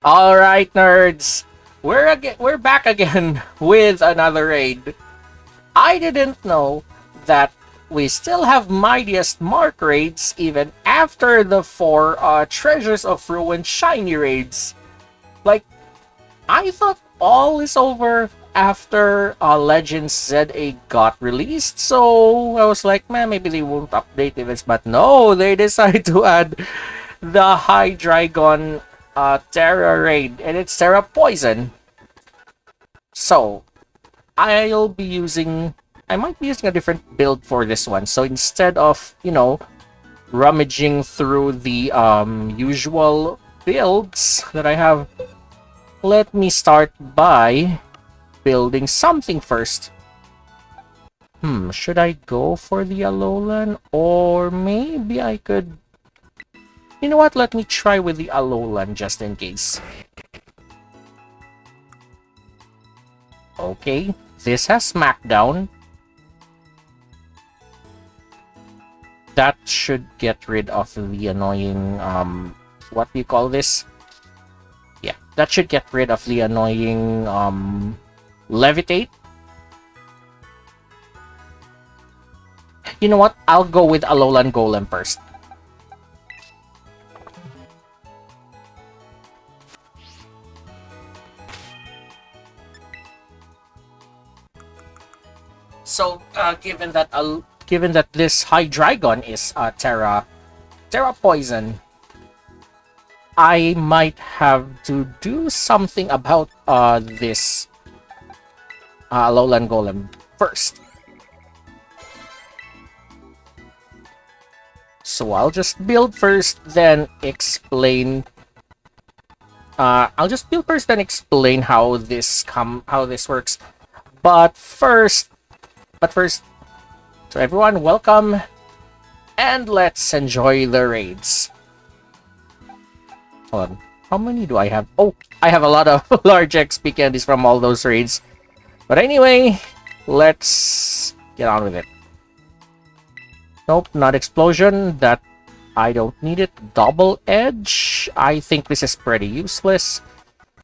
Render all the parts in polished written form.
All right, nerds. We're back again with another raid. I didn't know that we still have Mightiest Mark raids even after the four Treasures of Ruin shiny raids. Like, I thought all is over after Legends ZA got released, so I was like, man, maybe they won't update events, but no, they decided to add the Hydreigon Tera Raid, and it's Tera Poison. So, I might be using a different build for this one. So instead of, rummaging through the usual builds that I have, let me start by building something first. Should I go for the Alolan? Or maybe I could... You know what? Let me try with the Alolan just in case. Okay, this has Smackdown. That should get rid of the annoying, what do you call this? Yeah, that should get rid of the annoying, Levitate. You know what? I'll go with Alolan Golem first. So, given that this Hydreigon is Tera Poison, I might have to do something about this Alolan Golem first. So I'll just build first, then explain. I'll just build first, then explain how this works. But first, so everyone, welcome, and let's enjoy the raids. Hold on, how many do I have? Oh, I have a lot of large XP candies from all those raids. But anyway, let's get on with it. Nope, not explosion. That I don't need it. Double edge. I think this is pretty useless.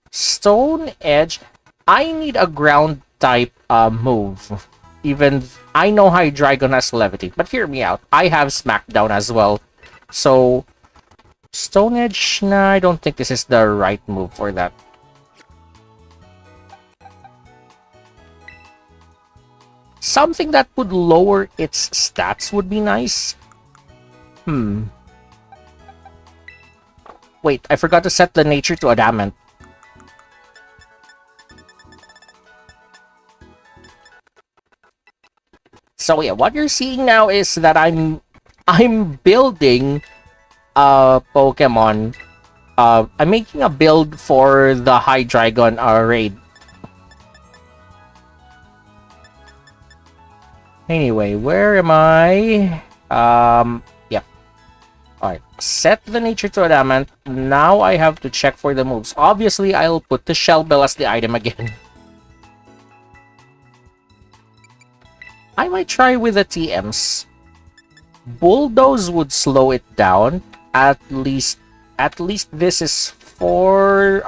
Stone edge. I need a ground type move. Even I know Hydreigon has Levitate, but hear me out. I have Smackdown as well. So Stone Edge, nah, I don't think this is the right move for that. Something that would lower its stats would be nice. Wait, I forgot to set the nature to Adamant. So yeah, what you're seeing now is that I'm building a Pokemon. I'm making a build for the Hydreigon raid. Anyway, where am I? Yep. Alright, set the nature to Adamant. Now I have to check for the moves. Obviously, I'll put the Shell Bell as the item again. I might try with the TMs. Bulldoze would slow it down. At least this is for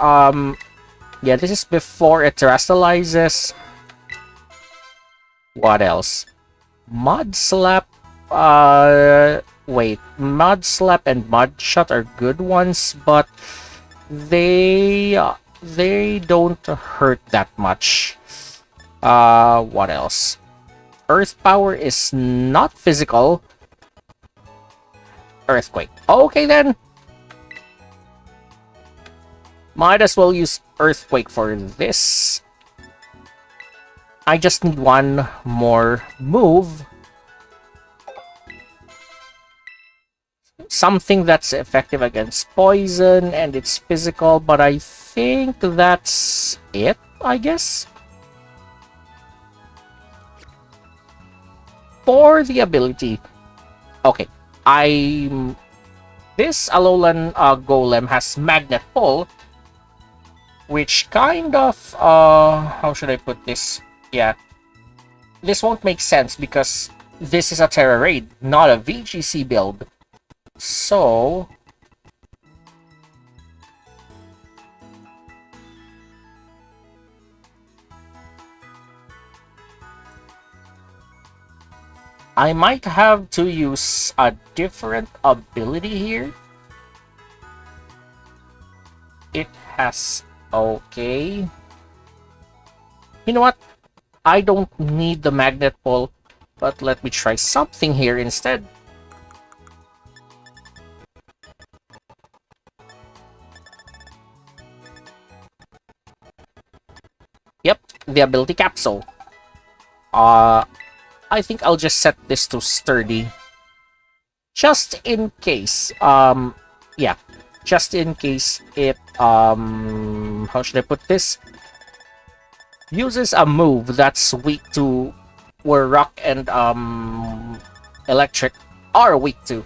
yeah, this is before it terastallizes. What else? Mud Slap. Wait, Mud Slap and Mud Shot are good ones, but they don't hurt that much. What else? Earth Power is not physical. Earthquake. Okay then. Might as well use Earthquake for this. I just need one more move. Something that's effective against poison and it's physical, but I think that's it, I guess. For the ability. Okay. This Alolan Golem has Magnet Pull, which kind of how should I put this? Yeah, this won't make sense because this is a Tera Raid, not a VGC build. So I might have to use a different ability here. It has... Okay. You know what? I don't need the magnet pole, but let me try something here instead. Yep, the ability capsule. I think I'll just set this to sturdy. Just in case. Yeah. Just in case it, how should I put this? Uses a move that's weak to where rock and, electric are weak to.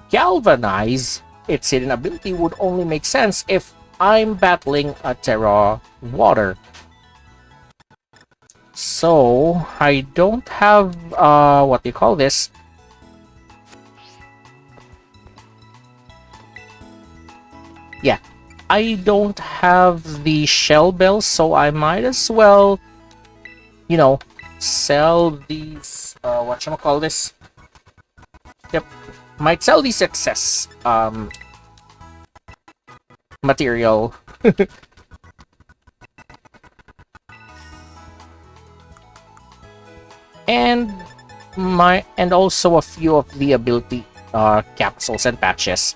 Galvanize, its hidden ability would only make sense if I'm battling a Tera Water. So, I don't have, what do you call this? Yeah, I don't have the shell bells, so I might as well, you know, sell these, whatchamacallit? Yep, might sell these excess, material. and also a few of the ability capsules and patches.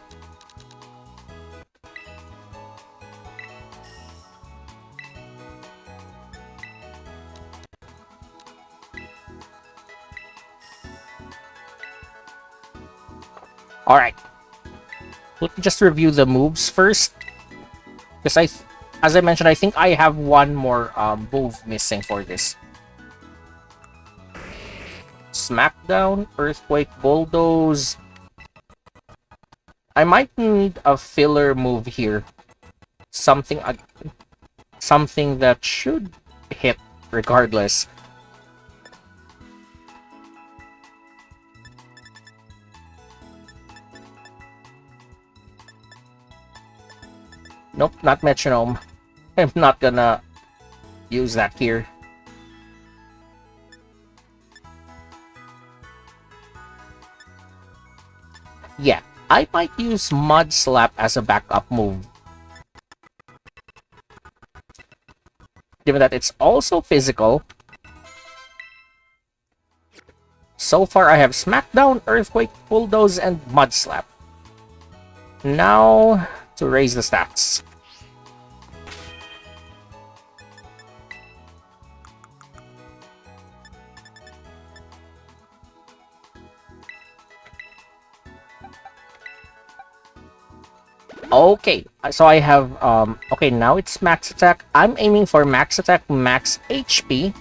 All right. Let me just review the moves first, because as I mentioned, I think I have one more move missing for this. Smackdown, Earthquake, Bulldoze. I might need a filler move here. Something that should hit regardless. Nope, not Metronome. I'm not gonna use that here. Yeah, I might use Mud Slap as a backup move. Given that it's also physical. So far, I have Smackdown, Earthquake, Bulldoze, and Mud Slap. Now, to raise the stats. Okay, so I have, okay, now it's max attack. I'm aiming for max attack, max HP.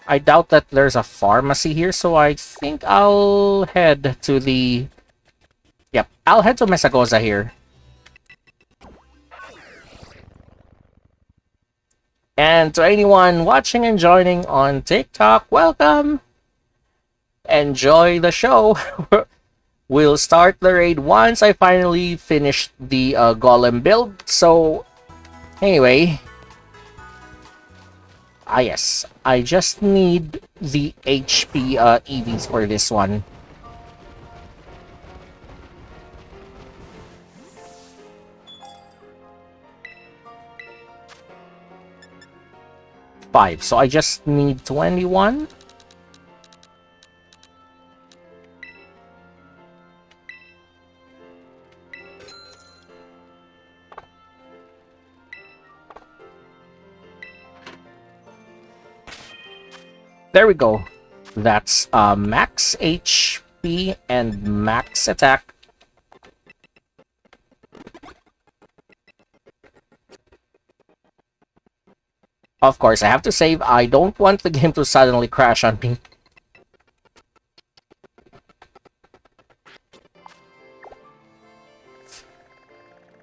I doubt that there's a pharmacy here, so I think I'll head to the... Yep, I'll head to Mesagoza here. And to anyone watching and joining on TikTok, welcome! Enjoy the show! We'll start the raid once I finally finish the golem build. So, anyway. Yes. I just need the HP EVs for this one. Five. So I just need 21. There we go. That's max HP and max attack. Of course, I have to save. I don't want the game to suddenly crash on me.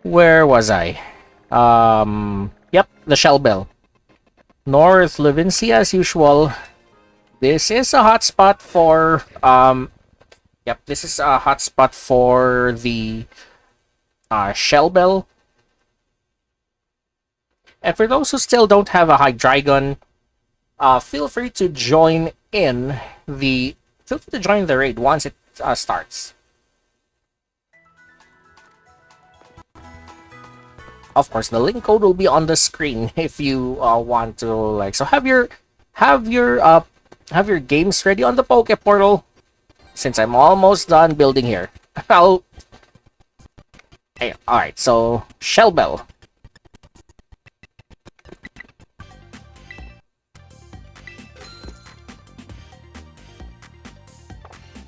Where was I? Yep, the Shell Bell. North Levincia as usual. This is a hotspot for, yep, this is a hotspot for the Shell Bell. And for those who still don't have a Hydreigon, feel free to join in the... Feel free to join the raid once it starts. Of course, the link code will be on the screen if you want to like. So have your uh have your games ready on the Poke Portal. Since I'm almost done building here, I'll. Hey, all right. So Shell Bell.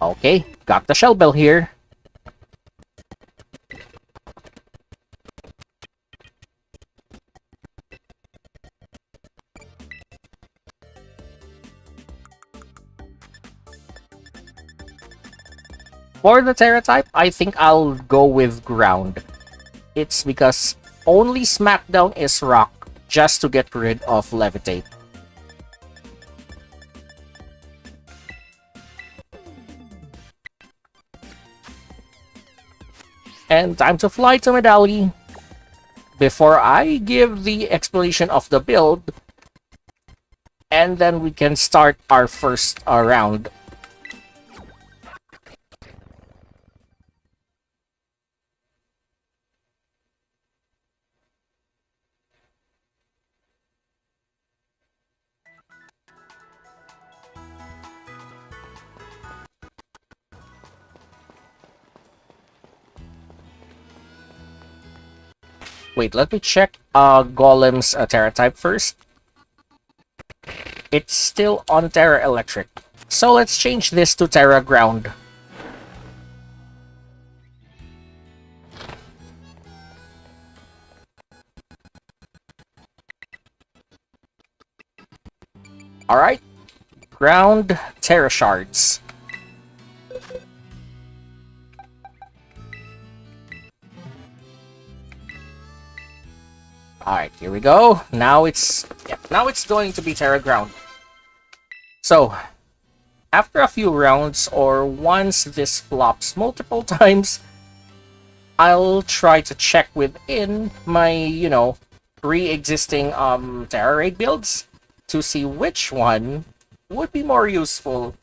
Okay, got the Shell Bell here. For the Tera type, I think I'll go with Ground. It's because only Smackdown is Rock, just to get rid of Levitate. And time to fly to Medali. Before I give the explanation of the build, and then we can start our first round. Wait, let me check Golem's Tera type first. It's still on Tera Electric. So let's change this to Tera Ground. Alright. Ground Tera Shards. Alright, here we go. Now it's going to be Tera Ground. So, after a few rounds, or once this flops multiple times, I'll try to check within my, pre-existing Tera Raid builds to see which one would be more useful.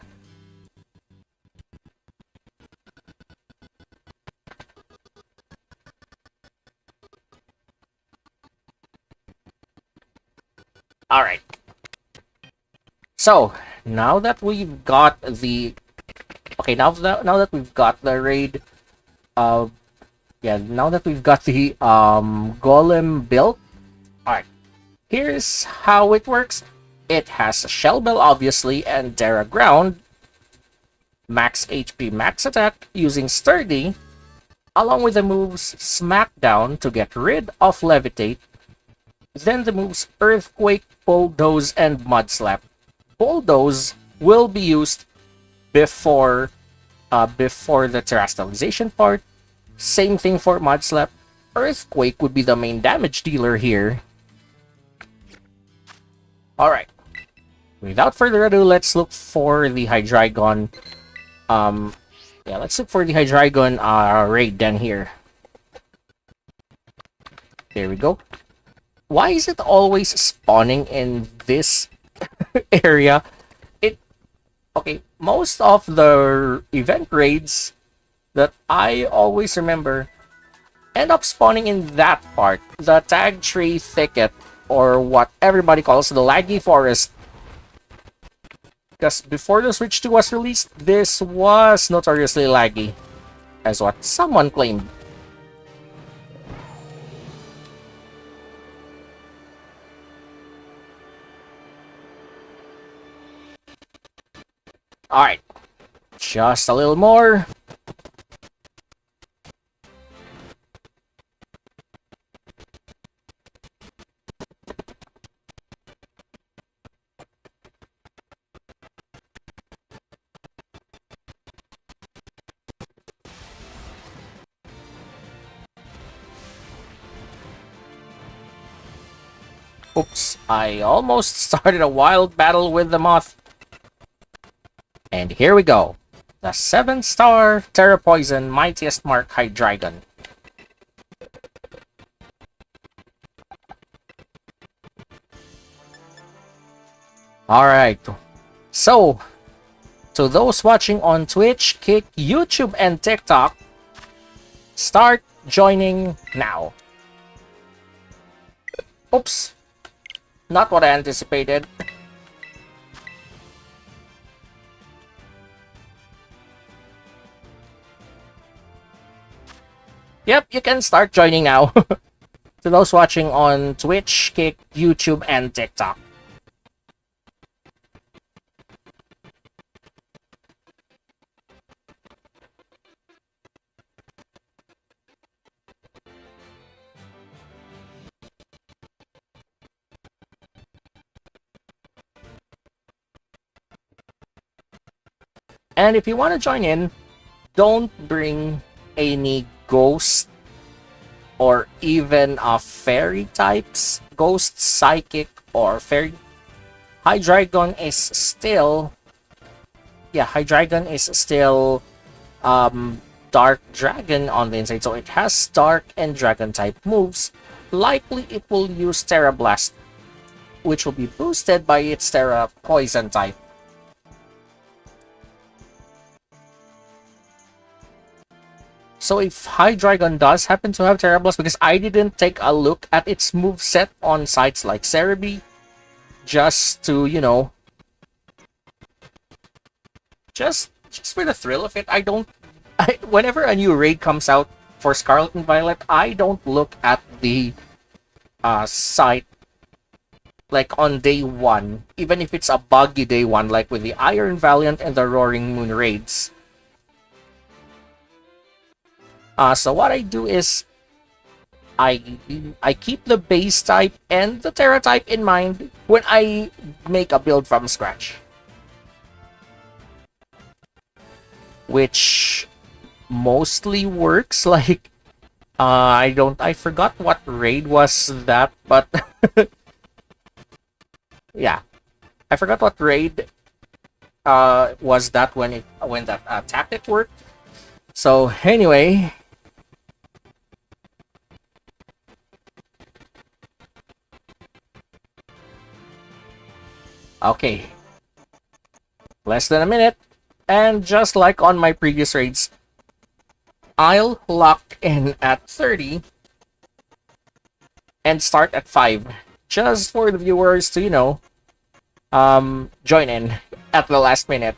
Alright. So, now that we've got the... Okay, now that we've got the raid... now that we've got the Golem built... Alright. Here's how it works. It has a Shell Bell, obviously, and Tera Ground. Max HP, max attack, using Sturdy. Along with the moves Smackdown to get rid of Levitate. Then the moves Earthquake, Bulldoze, and Mudslap. Bulldoze will be used before the terastallization part. Same thing for Mudslap. Earthquake would be the main damage dealer here. Alright. Without further ado, let's look for the Hydreigon. Let's look for the Hydreigon raid den here. There we go. Why is it always spawning in this area? Okay, most of the event raids that I always remember end up spawning in that part, the Tag Tree Thicket, or what everybody calls the Laggy Forest. Because before the Switch 2 was released, this was notoriously laggy, as what someone claimed. Alright, just a little more. Oops, I almost started a wild battle with the moth. And here we go. The 7-star Terra Poison Mightiest Mark Hydreigon. Alright. So, to those watching on Twitch, Kick, YouTube, and TikTok, start joining now. Oops. Not what I anticipated. Yep, you can start joining now. To those watching on Twitch, Kick, YouTube, and TikTok. And if you want to join in, don't bring any ghost or even fairy types. Ghost, psychic, or fairy. Hydreigon is still... Yeah, Hydreigon is still Dark Dragon on the inside. So it has Dark and Dragon type moves. Likely it will use Tera Blast, which will be boosted by its Tera Poison type. So if Hydreigon does happen to have Tera Blast, because I didn't take a look at its moveset on sites like Cerebi, just to, you know, just for the thrill of it, whenever a new raid comes out for Scarlet and Violet, I don't look at the site like on day one, even if it's a buggy day one, like with the Iron Valiant and the Roaring Moon raids. So what I do is I keep the base type and the Tera type in mind when I make a build from scratch. Which mostly works. Like I forgot what raid was that, but yeah. I forgot what raid was that when that tactic worked. So anyway, okay, less than a minute, and just like on my previous raids, I'll lock in at 30 and start at 5, just for the viewers to, you know, join in at the last minute.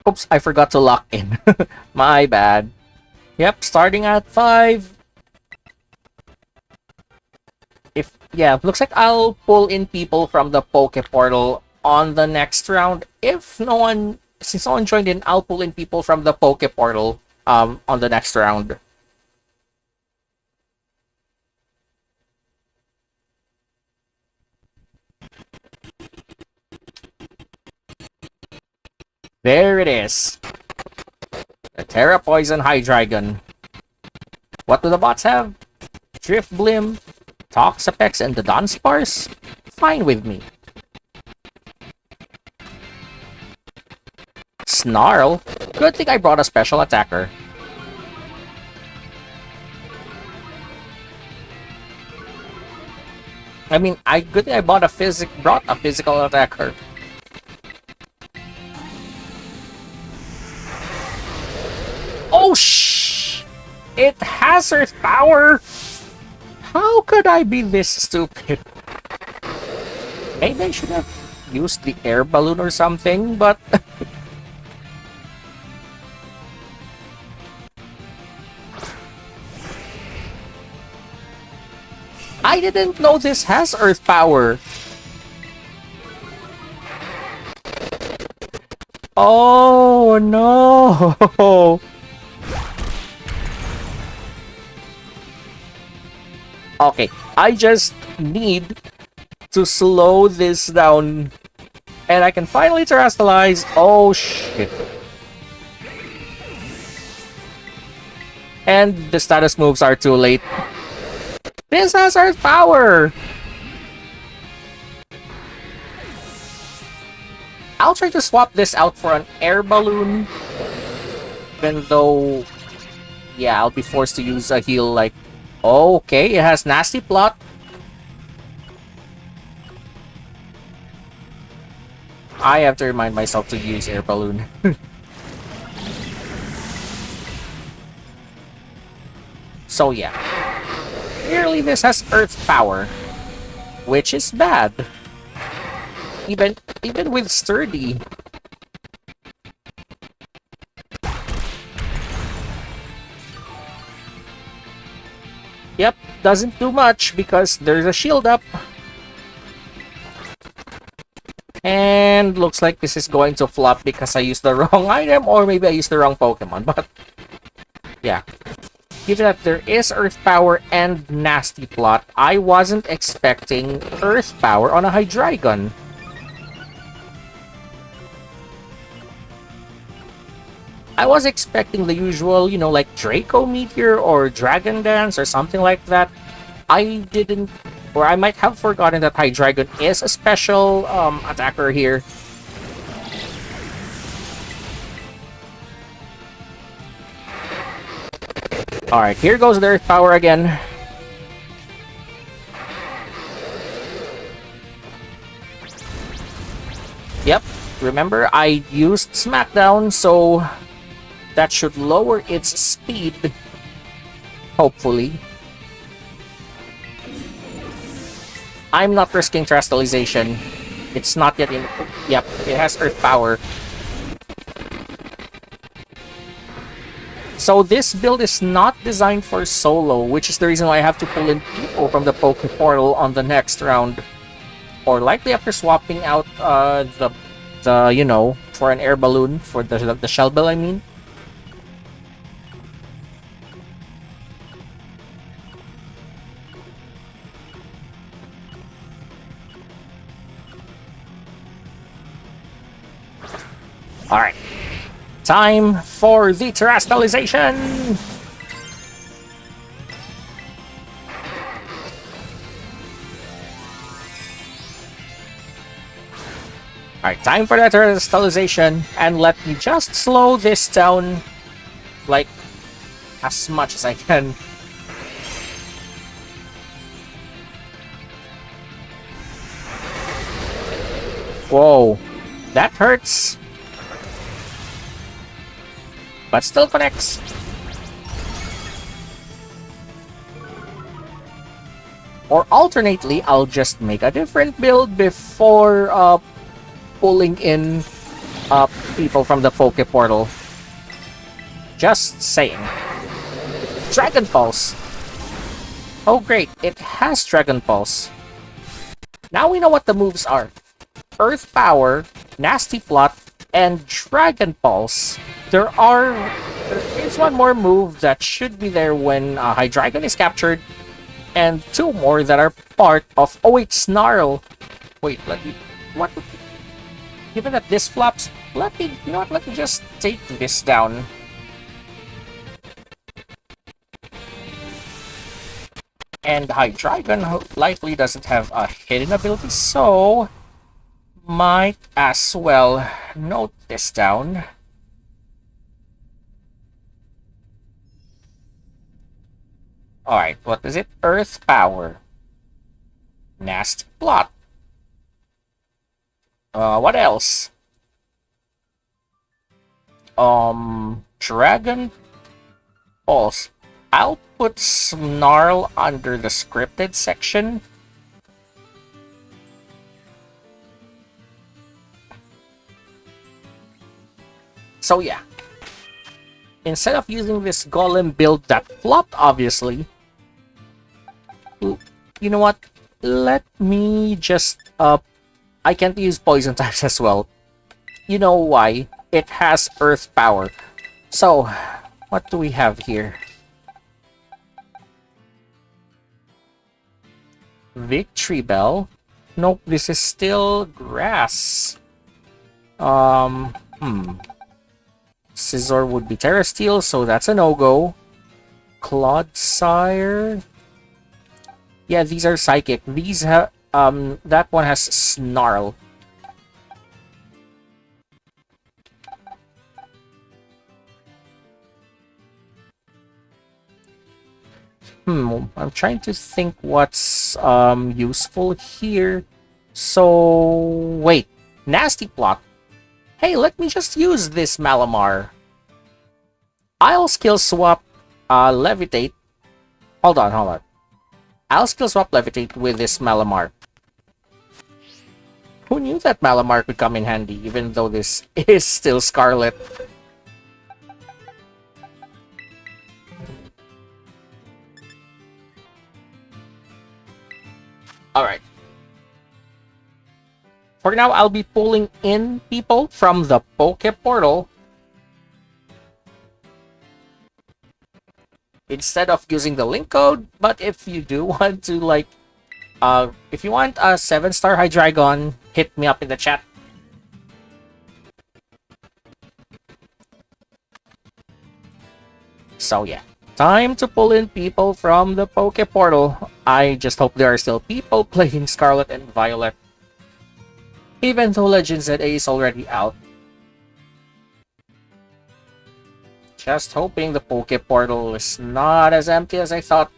Oops, I forgot to lock in. My bad. Yep, starting at 5. Looks like I'll pull in people from the Poke Portal on the next round. Since no one joined in, I'll pull in people from the Poke Portal on the next round. There it is. The Tera Poison Hydreigon. What do the bots have? Drift Blim, Toxapex, and the Dunsparce? Fine with me. Snarl? Good thing I brought a special attacker. I mean, good thing I brought a physical attacker. Oh shh! It has Earth Power! How could I be this stupid? Maybe I should have used the air balloon or something, but... I didn't know this has Earth Power! Oh no! Okay, I just need to slow this down and I can finally terrestrialize. Oh shit. And the status moves are too late. This has Earth Power! I'll try to swap this out for an air balloon. Even though... yeah, I'll be forced to use a heal like... okay, it has Nasty Plot. I have to remind myself to use air balloon. So yeah. Clearly this has Earth Power. Which is bad. Even with Sturdy. Yep, doesn't do much because there's a shield up. And looks like this is going to flop because I used the wrong item or maybe I used the wrong Pokemon. But yeah. Given that there is Earth Power and Nasty Plot, I wasn't expecting Earth Power on a Hydreigon. I was expecting the usual, you know, like Draco Meteor or Dragon Dance or something like that. I didn't, or I might have forgotten that Hydreigon is a special attacker here. Alright, here goes the Earth Power again. Yep, remember I used Smackdown, so that should lower its speed. Hopefully. I'm not risking Terastallization. It's not yet in... yep, it has Earth Power. So this build is not designed for solo, which is the reason why I have to pull in people from the Poke Portal on the next round. Or likely after swapping out the you know, for an air balloon, for the Shell Bell, I mean. Alright. Time for the Terastallization! Alright, time for the Terastallization, and let me just slow this down, like, as much as I can. Whoa, that hurts. But still connects. Or alternately, I'll just make a different build before pulling in people from the Poke Portal. Just saying. Dragon Pulse. Oh great, it has Dragon Pulse. Now we know what the moves are. Earth Power, Nasty Plot, and Dragon Pulse. There is one more move that should be there when Hydreigon is captured, and two more that are part of... oh wait, Snarl. Wait, let me... what? Given that this flops, let me... you know what, let me just take this down. And Hydreigon likely doesn't have a hidden ability, so... might as well note this down. Alright, what is it? Earth Power. Nasty Plot. What else? Dragon Pulse. I'll put Snarl under the scripted section. So yeah. Instead of using this Golem build that flopped, obviously, you know what? Let me just, I can't use Poison types as well. You know why? It has Earth Power. So, what do we have here? Victory Bell. Nope, this is still Grass. Scizor would be Terra Steel, so that's a no-go. Clodsire. Yeah, these are psychic. These have that one has Snarl. I'm trying to think what's useful here. So wait, nasty plot. Hey, let me just use this Malamar. I'll skill swap Levitate. Hold on. I'll skill swap Levitate with this Malamar. Who knew that Malamar could come in handy, even though this is still Scarlet? Alright. For now, I'll be pulling in people from the Poke Portal instead of using the link code. But if you do want to, like, if you want a 7-star Hydreigon, hit me up in the chat. So yeah, time to pull in people from the Poke Portal. I just hope there are still people playing Scarlet and Violet, even though Legends ZA is already out. Just hoping the Poke Portal is not as empty as I thought.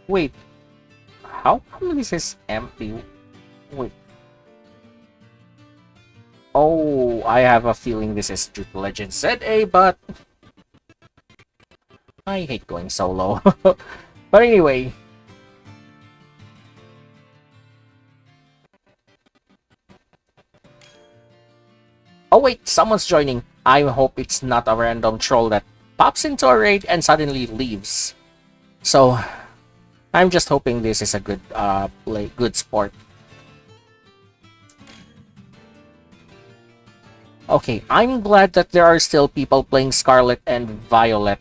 Wait, how come this is empty? Wait. Oh, I have a feeling this is due to Legends ZA, but I hate going solo. But anyway. Oh wait, someone's joining. I hope it's not a random troll that pops into a raid and suddenly leaves. So, I'm just hoping this is a good good sport. Okay, I'm glad that there are still people playing Scarlet and Violet,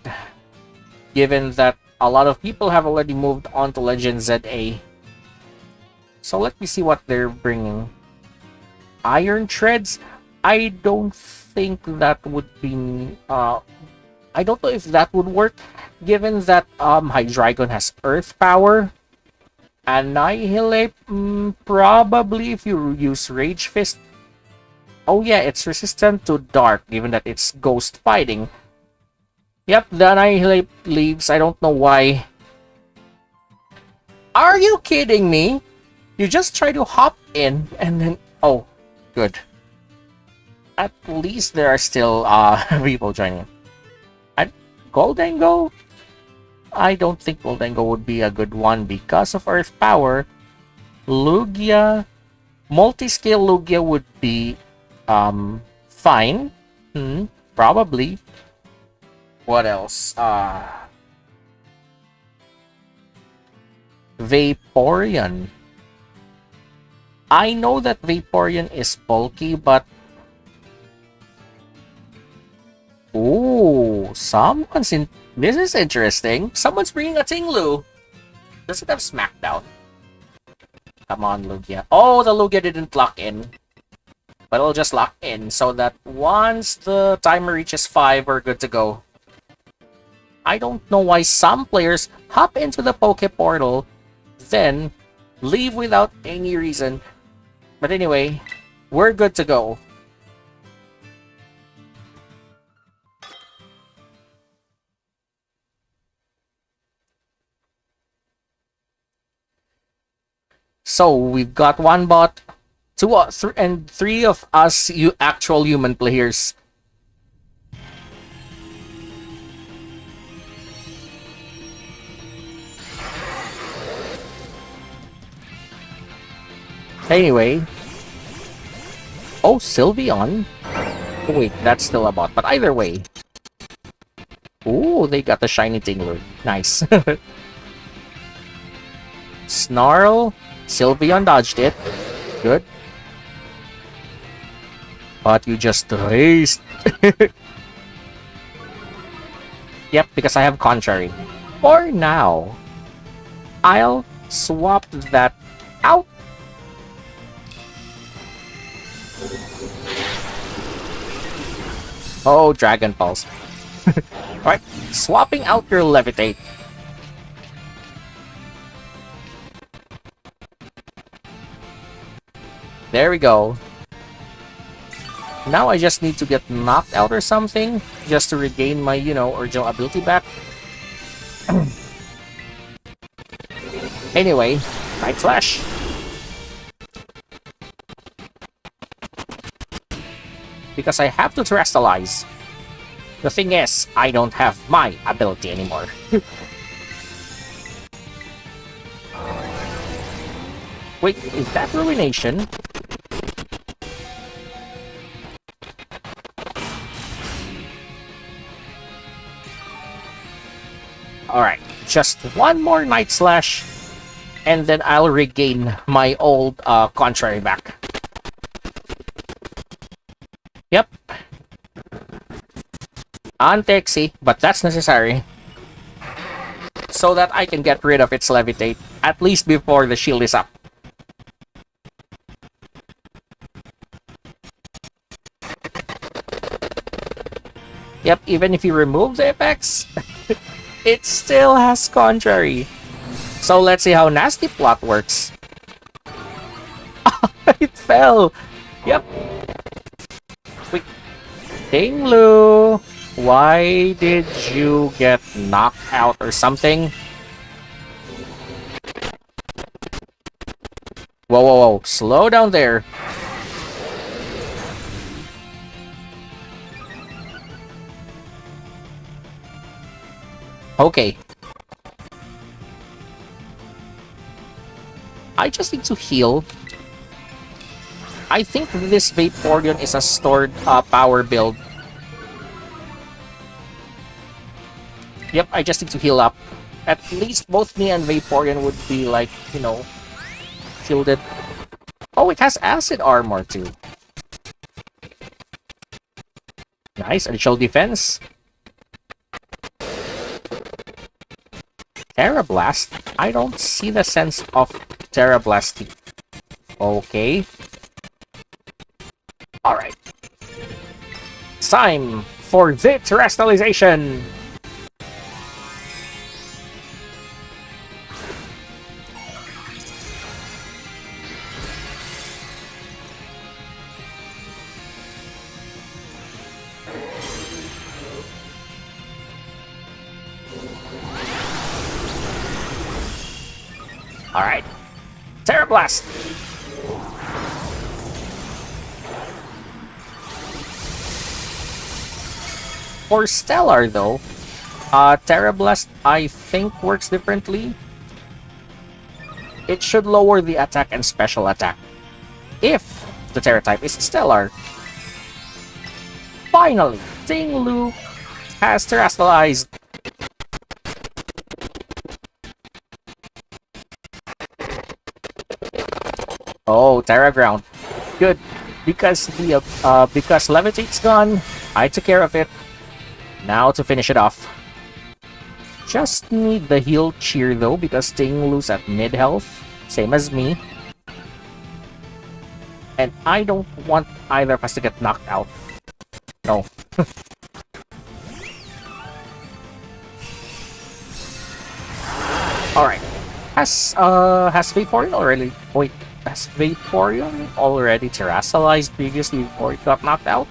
given that a lot of people have already moved on to Legends ZA. So let me see what they're bringing. Iron Treads? I don't think that would be... I don't know if that would work, given that Hydreigon has Earth Power. Annihilate, probably if you use Rage Fist. Oh yeah, it's resistant to Dark, given that it's Ghost Fighting. Yep, the Annihilate leaves. I don't know why. Are you kidding me? You just try to hop in and then... Oh, good. At least there are still people joining. Goldango? I don't think Goldango would be a good one because of Earth Power. Lugia, multi-scale Lugia would be fine. Probably. What else? Vaporeon. I know that Vaporeon is bulky, but ooh, someone's in. This is interesting. Someone's bringing a Tinglu. Does it have Smackdown? Come on, Lugia. Oh, the Lugia didn't lock in. But it'll just lock in so that once the timer reaches 5, we're good to go. I don't know why some players hop into the Poke Portal, then leave without any reason. But anyway, we're good to go. So we've got one bot, and three of us actual human players. Anyway. Oh, Sylveon. Oh, wait, that's still a bot. But either way. Ooh, they got the shiny Tingler. Nice. Snarl. Sylveon dodged it. Good. But you just raced. Yep, because I have Contrary. For now, I'll swap that out. Oh, Dragon Pulse. Alright, swapping out your Levitate. There we go. Now I just need to get knocked out or something, just to regain my, original ability back. Anyway, Night Slash. Because I have to terrestrialize. The thing is, I don't have my ability anymore. Wait, is that Ruination? Alright, just one more Night Slash, and then I'll regain my old Contrary back. Yep. Antexy, but that's necessary. So that I can get rid of its Levitate, at least before the shield is up. Yep, even if you remove the effects, it still has Contrary. So let's see how Nasty Plot works. It fell! Yep. Wait. Dinglu, why did you get knocked out or something? Whoa, whoa, whoa. Slow down there. Okay. I just need to heal. I think this Vaporeon is a stored power build. Yep, I just need to heal up. At least both me and Vaporeon would be like, shielded. Oh, it has acid armor too. Nice, additional defense. Tera Blast? I don't see the sense of Tera Blasting. Okay. Alright. Time for the terrestrialization! Alright. Tera Blast! For Stellar though, Tera Blast I think works differently. It should lower the attack and special attack if the Tera type is Stellar. Finally, Dinglu has terrestrialized. Oh, Terra Ground. Good. Because because Levitate's gone, I took care of it. Now to finish it off. Just need the heal cheer though, because Dinglu's at mid health, same as me. And I don't want either of us to get knocked out. No. Alright. Has Vaporeon already... Wait, has Vaporeon already terrestrialized previously before it got knocked out?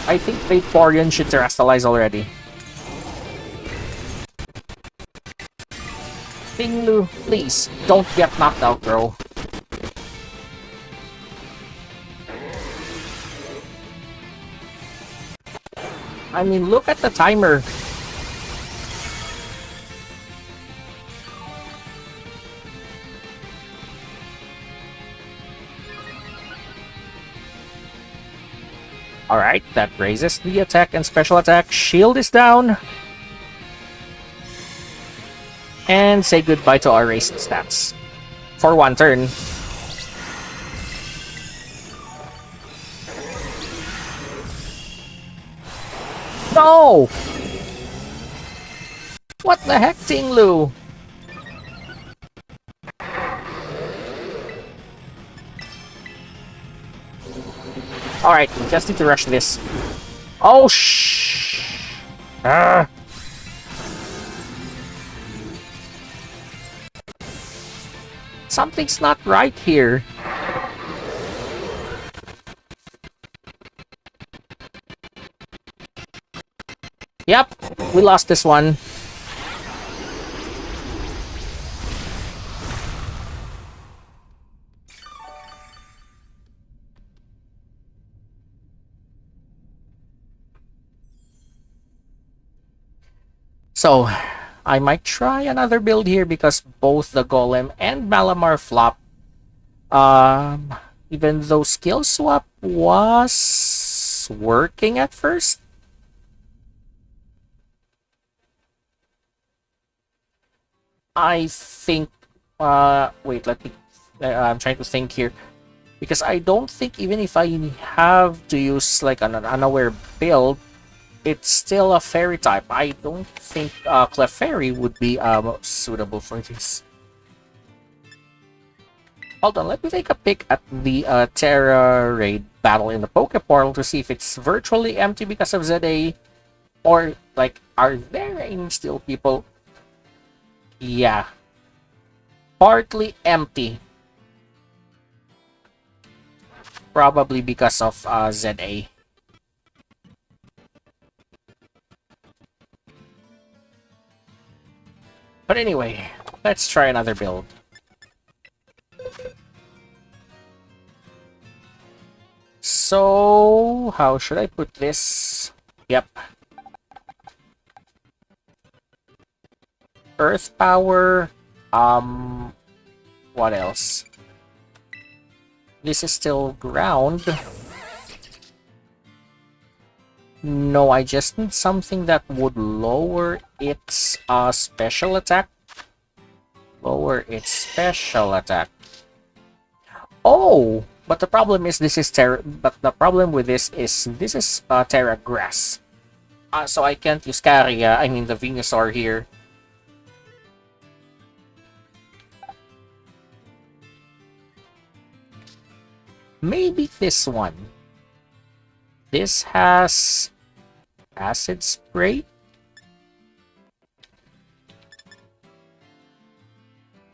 I think Vaporeon should terrestrialize already. Dinglu, please, don't get knocked out, bro. I mean, look at the timer. Alright, that raises the attack and special attack. Shield is down. And say goodbye to our raised stats. For one turn. No! What the heck, Ting Lu? Alright, we just need to rush this. Oh, Ah. Something's not right here. Yep, we lost this one. So, I might try another build here because both the Golem and Malamar flop. Even though skill swap was working at first. I think, wait, I'm trying to think here. Because I don't think even if I have to use like an unaware build, it's still a fairy type. I don't think Clefairy would be suitable for this. Hold on, let me take a peek at the Tera Raid Battle in the Poké Portal to see if it's virtually empty because of ZA. Or, like, are there any still people? Yeah. Partly empty. Probably because of ZA. But anyway, let's try another build. So, how should I put this? Yep. Earth power. What else? This is still ground. No, I just need something that would lower its special attack. Lower its special attack. Oh, but the problem is this is Terra. But the problem with this is Terra Grass. So I can't use Caria. I mean the Venusaur here. Maybe this one. This has acid spray.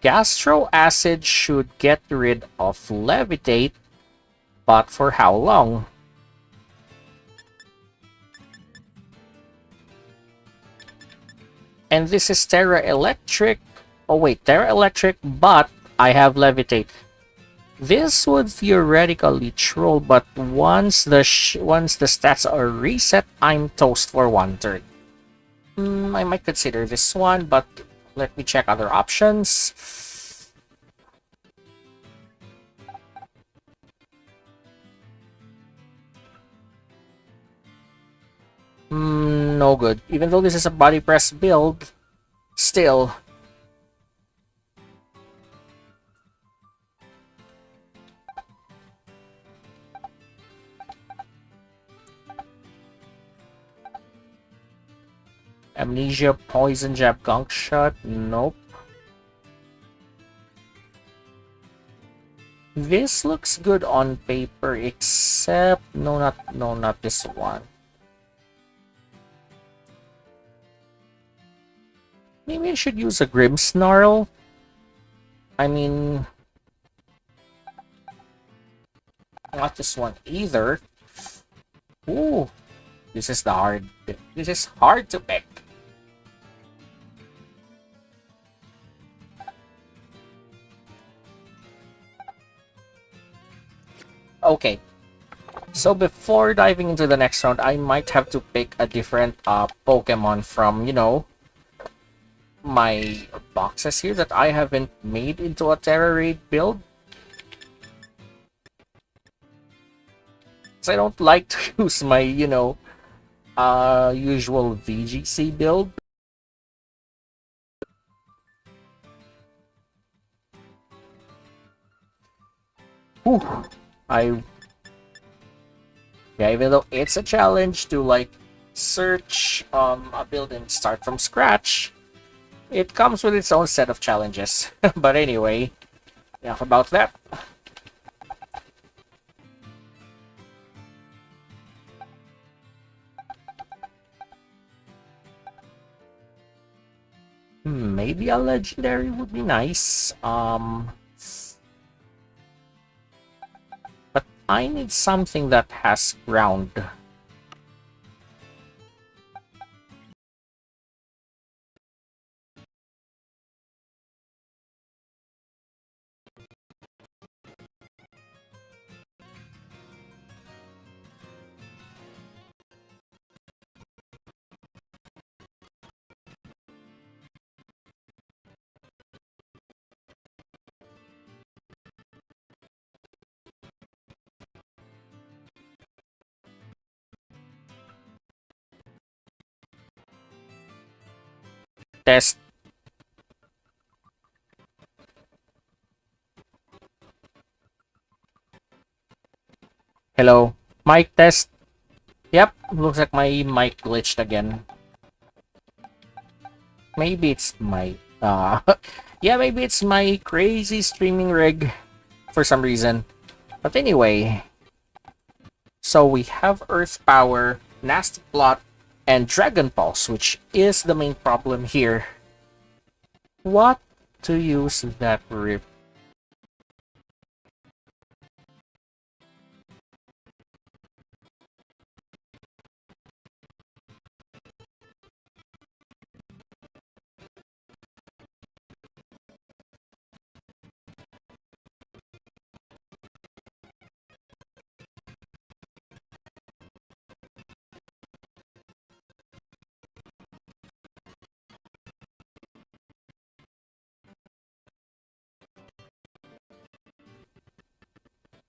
Gastro acid should get rid of levitate, but for how long? And this is Terra Electric. Oh wait, Terra Electric, but I have levitate. This would theoretically troll, but once the stats are reset, I'm toast for 1/3. I might consider this one, but let me check other options. No good. Even though this is a body press build, still. Amnesia, Poison Jab, Gunk Shot, nope. This looks good on paper, except no, not this one. Maybe I should use a Grimmsnarl. I mean, not this one either. Ooh, this is hard to pick. Okay, so before diving into the next round, I might have to pick a different Pokemon from, you know, my boxes here that I haven't made into a Tera Raid build. So I don't like to use my, you know, usual VGC build. Whew. Yeah, even though it's a challenge to like search a build and start from scratch, it comes with its own set of challenges. But anyway, enough about that. Maybe a legendary would be nice. But I need something that has ground. Test. Hello. Mic test. Yep, looks like my mic glitched again. Maybe it's my yeah, maybe it's my crazy streaming rig for some reason. But anyway, so we have Earth Power, Nasty Plot, and Dragon Pulse, which is the main problem here. What to use that rip?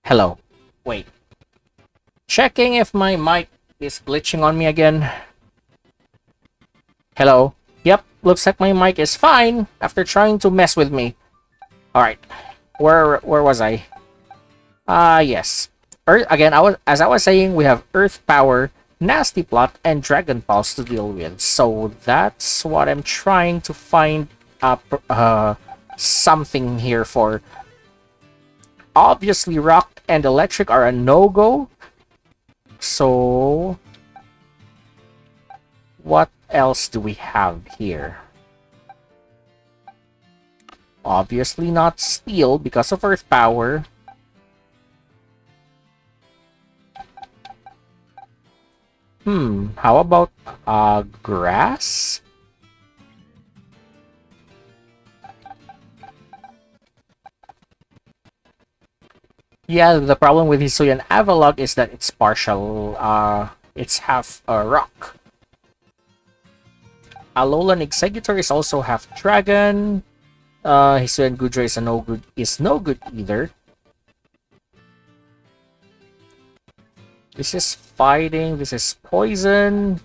Hello. Wait. Checking if my mic is glitching on me again. Hello. Yep, looks like my mic is fine after trying to mess with me. Alright. Where was I? Yes. Again, as I was saying, we have Earth Power, Nasty Plot, and Dragon Pulse to deal with. So that's what I'm trying to find something here for. Obviously, Rock and Electric are a no-go. So what else do we have here? Obviously not Steel because of Earth Power. How about Grass? Yeah, the problem with Hisuian Avalok is that it's partial, it's half rock. Alolan Executor is also half dragon. Hisuian Gudra is no good either. This is fighting, this is poison.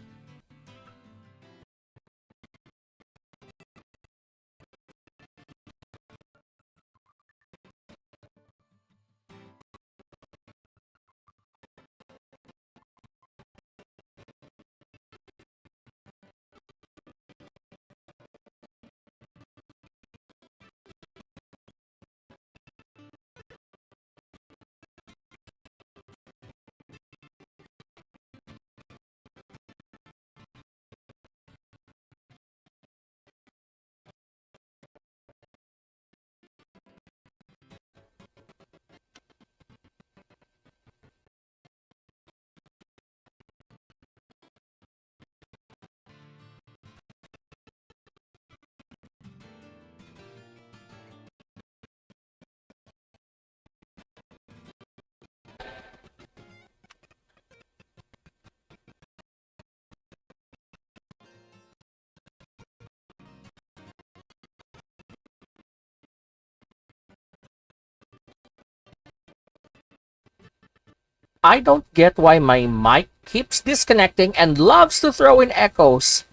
I don't get why my mic keeps disconnecting and loves to throw in echoes.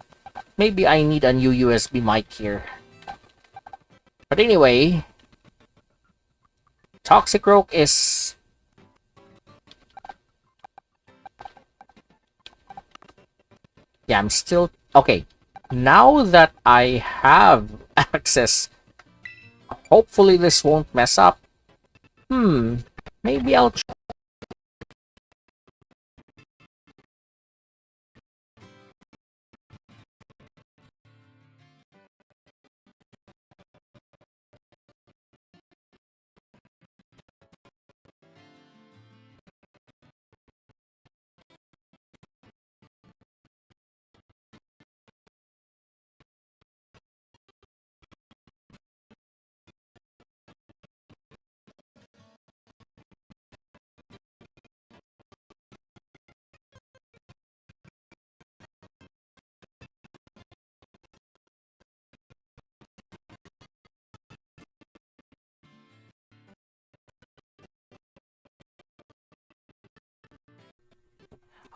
Maybe I need a new USB mic here. But anyway, Toxicroak is... Yeah, I'm still okay. Now that I have access, hopefully this won't mess up. Maybe I'll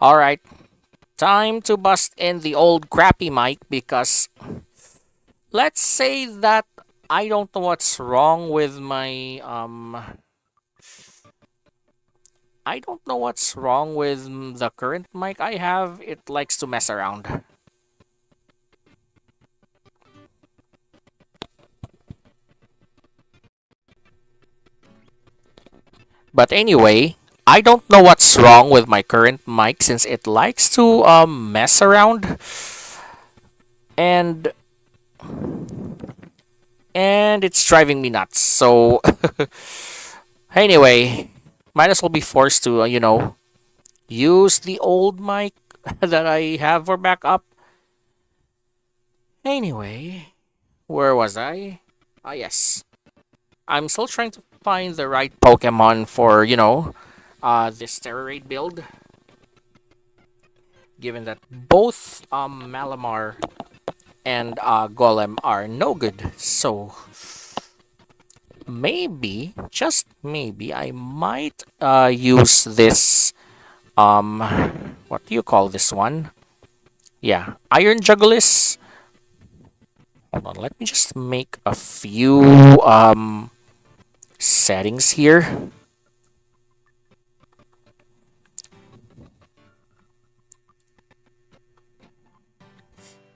Alright, time to bust in the old crappy mic because let's say that I don't know what's wrong with my I don't know what's wrong with the current mic I have. It likes to mess around. But anyway, I don't know what's wrong with my current mic since it likes to mess around and it's driving me nuts. So anyway, might as well be forced to use the old mic that I have for backup. Anyway, where was I? Ah, yes. I'm still trying to find the right Pokemon for, this Tera Raid build. Given that both Malamar and Golem are no good. So, maybe, just maybe, I might use this, what do you call this one? Yeah, Iron Jugulis. Hold on, let me just make a few settings here.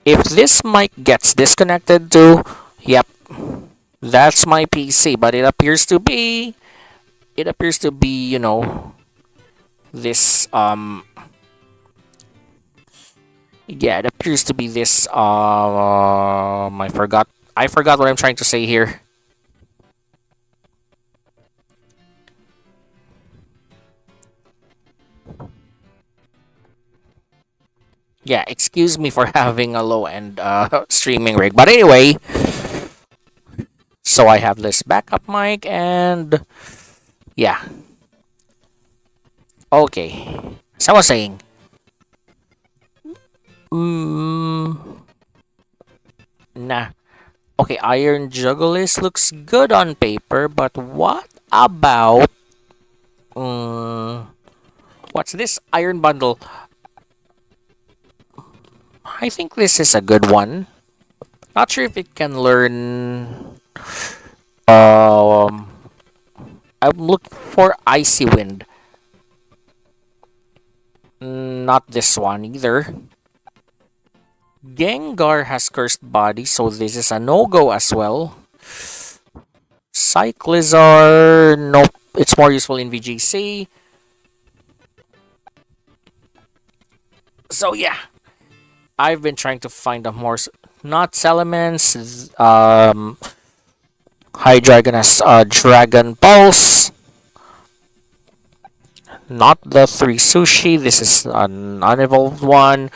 If this mic gets disconnected too, yep, that's my PC. But it appears to be, this yeah, it appears to be this I forgot what I'm trying to say here. Yeah, excuse me for having a low end streaming rig. But anyway, so I have this backup mic and yeah. Okay. So I was saying, mm, nah. Okay, Iron Jugulis looks good on paper, but what about what's this Iron Bundle? I think this is a good one. Not sure if it can learn. Um, I'm looking for Icy Wind. Not this one either. Gengar has cursed body, so this is a no-go as well. Cyclizar, nope. It's more useful in VGC. So yeah, I've been trying to find a more not Salamence. Hydreigon has Dragon Pulse. Not the 3 Sushi. This is an unevolved one.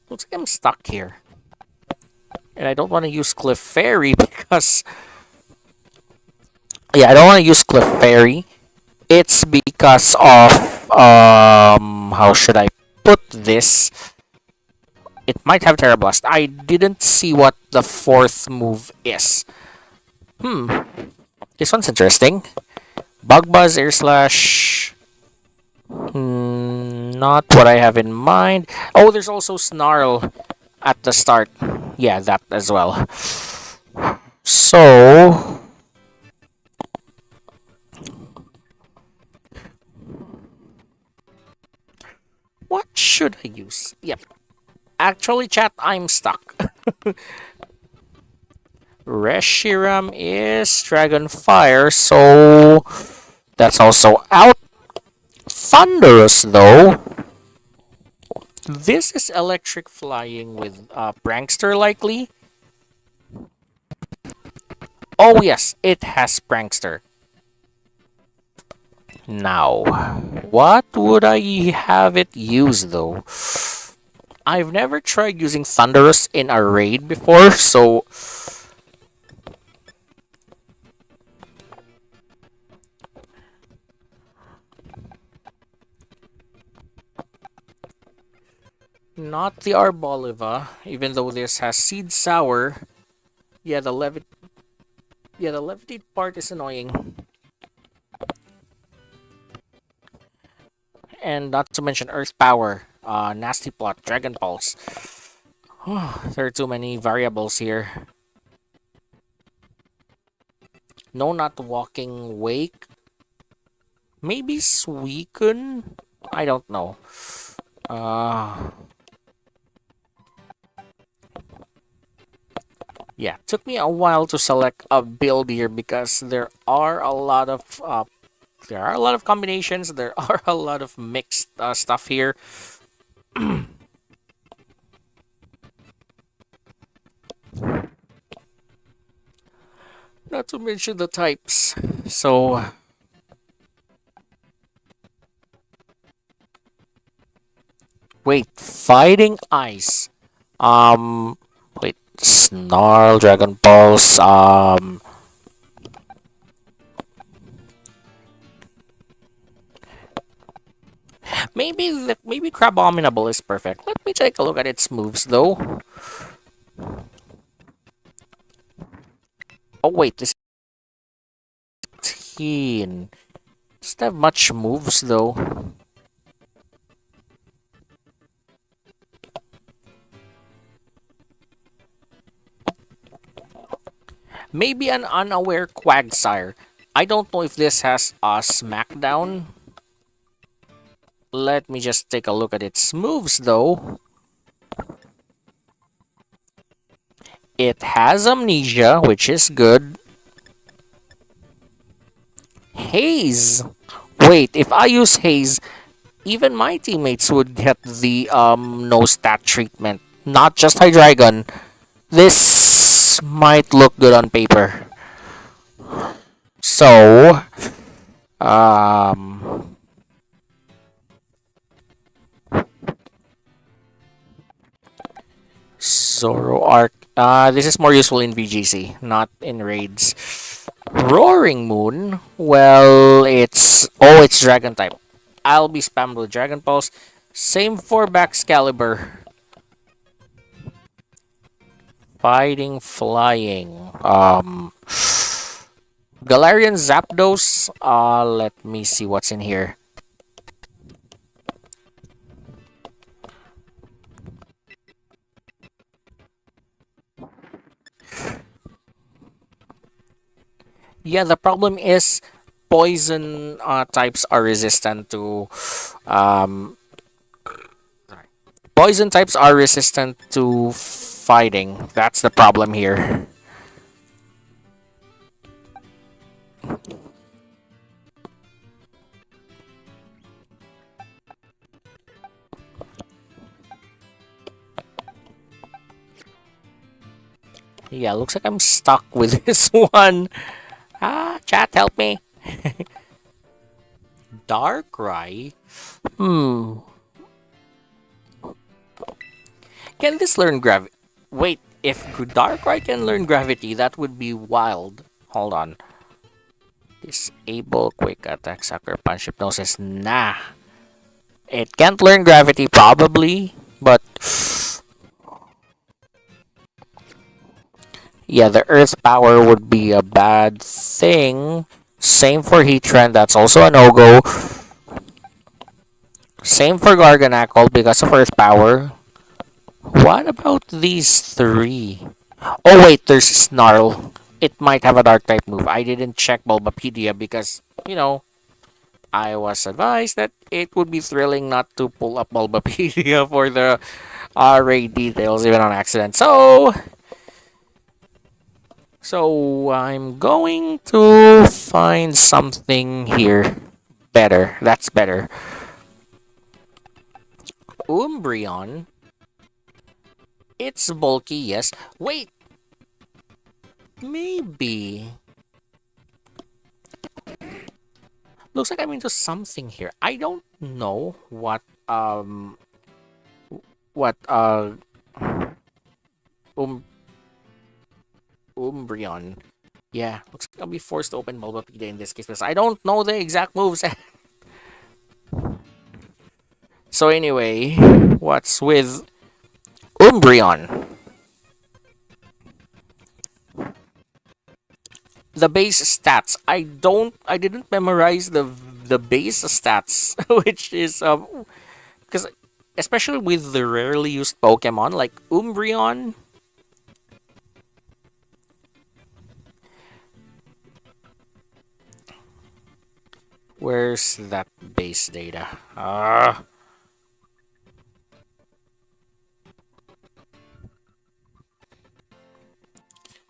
Looks like I'm stuck here. And I don't want to use Cliff Fairy because... Yeah, I don't want to use Cliff Fairy. It's because of... How should I put this? It might have Terra Blast. I didn't see what the fourth move is. This one's interesting. Bug Buzz, Air Slash... not what I have in mind. Oh, there's also Snarl at the start. Yeah, that as well. So... what should I use? Yep. Actually, chat, I'm stuck. Reshiram is Dragon Fire, so that's also out. Thunderous, though. This is Electric Flying with Prankster, likely. Oh, yes, it has Prankster. Now, what would I have it use, though? I've never tried using Thunderous in a raid before, so not the Arboliva, even though this has Seed Sour. Yeah, the levitate part is annoying. And not to mention Earth Power, Nasty Plot, Dragon Pulse. There are too many variables here. No, not Walking Wake. Maybe Suicune? I don't know. Yeah, took me a while to select a build here because there are a lot of combinations. There are a lot of mixed stuff here. Not to mention the types. So wait, Fighting Ice. Wait, Snarl, Dragon Pulse. Maybe Crabominable is perfect. Let me take a look at its moves, though. Oh wait, this is 15. Doesn't have much moves, though. Maybe an unaware Quagsire. I don't know if this has a Smackdown. Let me just take a look at its moves, though. It has Amnesia, which is good. Haze. Wait, if I use Haze, even my teammates would get the no stat treatment. Not just Hydreigon. This might look good on paper. So, Zoroark. This is more useful in VGC, not in raids. Roaring Moon. Well, it's Dragon type. I'll be spammed with Dragon Pulse. Same for Baxcalibur. Fighting Flying. Galarian Zapdos. Let me see what's in here. Yeah, the problem is poison types are resistant to poison types are resistant to fighting. That's the problem here. Yeah, looks like I'm stuck with this one. Chat, help me. Darkrai? Can this learn gravity? Wait, if Darkrai can learn gravity, that would be wild. Hold on. Disable quick attack, sucker punch, hypnosis. Nah. It can't learn gravity, probably, but yeah, the earth power would be a bad thing. Same for Heatran, that's also a no-go. Same for Garganacl because of earth power. What about these three? Oh wait, there's Snarl. It might have a dark type move. I didn't check Bulbapedia because, I was advised that it would be thrilling not to pull up Bulbapedia for the raid details even on accident. So I'm going to find something here better. That's better. Umbreon. It's bulky, yes. Wait, maybe. Looks like I'm into something here. I don't know what um Umbreon. Yeah, looks like I'll be forced to open Bulbapedia in this case because I don't know the exact moves. So anyway, what's with Umbreon? The base stats. I didn't memorize the base stats, which is because especially with the rarely used Pokemon like Umbreon. Where's that base data?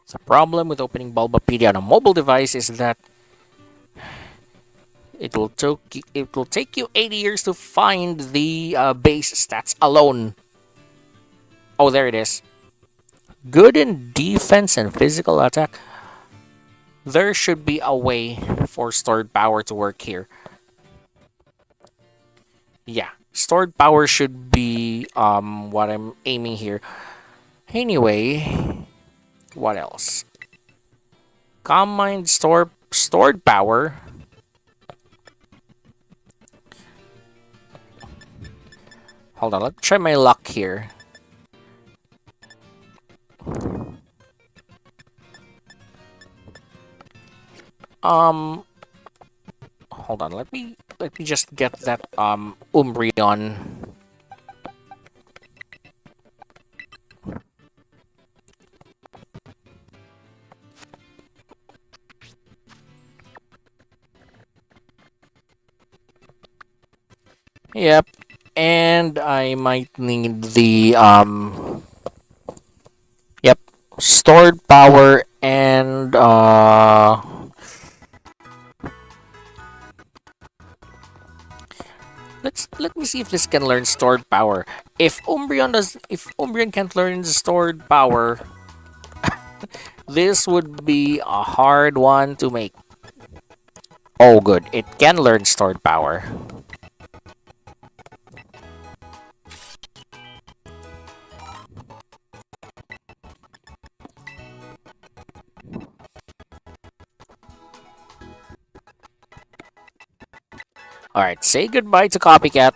The problem with opening Bulbapedia on a mobile device is that it will take you 80 years to find the base stats alone. Oh, there it is. Good in defense and physical attack. There should be a way for stored power to work here. Yeah, stored power should be what I'm aiming here. Anyway, what else? Calm Mind stored power. Hold on, let's try my luck here. Hold on, let me just get that Umbreon. Yep, and I might need the yep, stored power and let me see if this can learn stored power. If Umbreon can't learn stored power, this would be a hard one to make. Oh good, it can learn stored power. Alright, say goodbye to Copycat.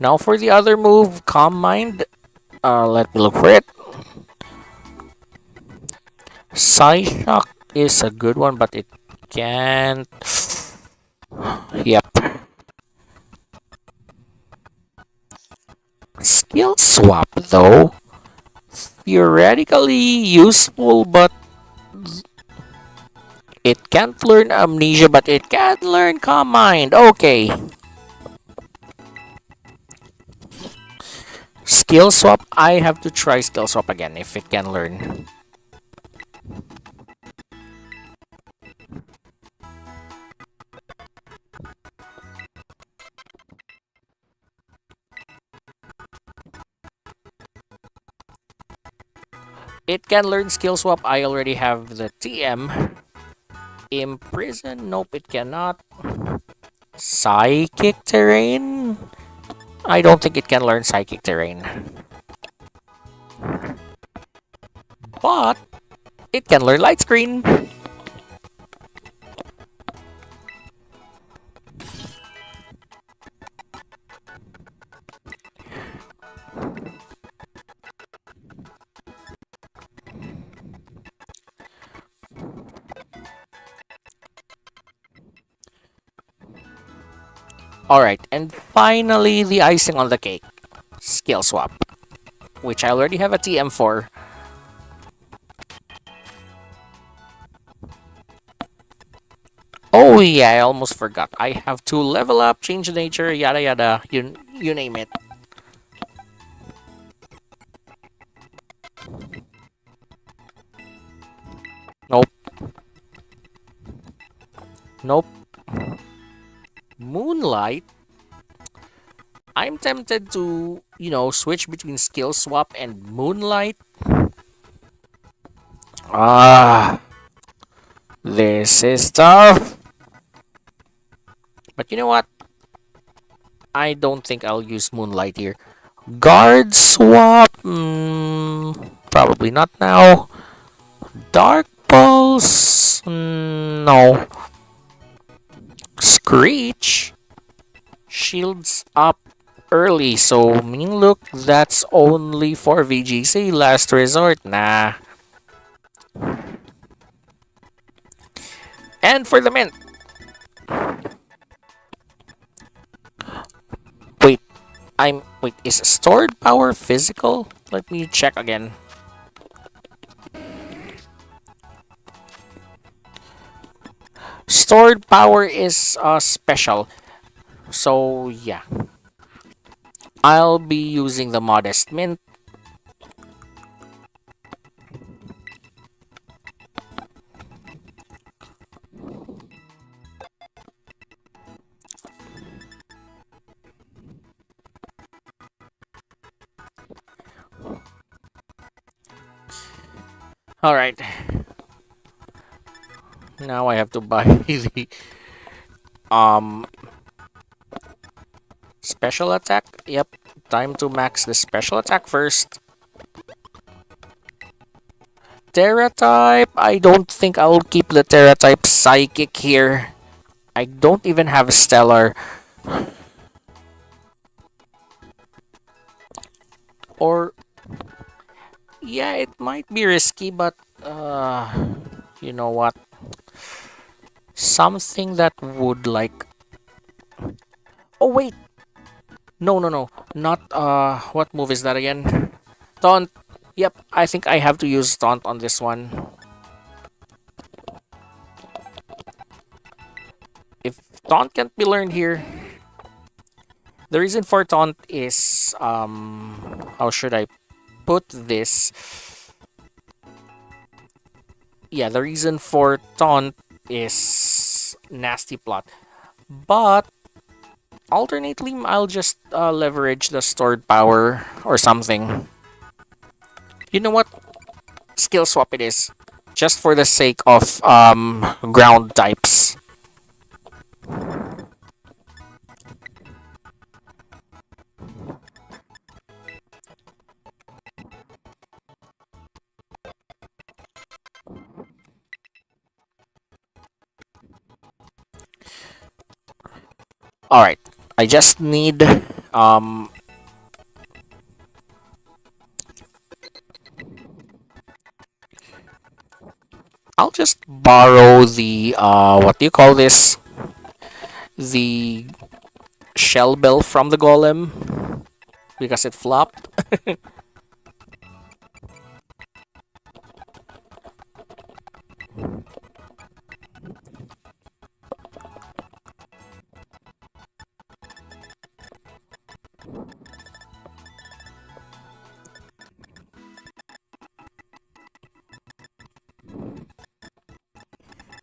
Now for the other move, Calm Mind. Let me look for it. Psyshock is a good one, but it can't. Yep. Skill Swap, though. Theoretically useful, but it can't learn Amnesia, but it can learn Calm Mind. Okay. Skill Swap, I have to try Skill Swap again if it can learn. It can learn Skill Swap. I already have the TM. Imprison? Nope, it cannot. Psychic Terrain? I don't think it can learn Psychic Terrain. But it can learn Light Screen. Alright, and finally the icing on the cake. Skill Swap. Which I already have a TM for. Oh Oh yeah, I almost forgot. I have to level up, change nature, yada yada. You name it. Nope. Nope. Moonlight. I'm tempted to, switch between skill swap and moonlight. Ah, this is tough. But you know what? I don't think I'll use moonlight here. Guard swap? Probably not now. Dark pulse? No. Screech? Shields up early, so mean look, that's only for VGC last resort. Nah. And for the mint. Wait, is stored power physical? Let me check again. Stored power is special. So yeah. I'll be using the modest mint. Alright. Now I have to buy the um special attack. Yep. Time to max the special attack first. Tera type. I don't think I'll keep the Tera type psychic here. I don't even have stellar. Or yeah, it might be risky, but you know what? Something that would like. Oh wait, no, not What move is that again? Taunt. Yep, I think I have to use taunt on this one. If taunt can't be learned here, the reason for taunt is how should I put this? Yeah, the reason for taunt is nasty plot. But alternately, I'll just leverage the stored power or something. You know what? Skill swap it is. Just for the sake of ground types. Alright. I just need um I'll just borrow the what do you call this? The shell bell from the golem because it flopped.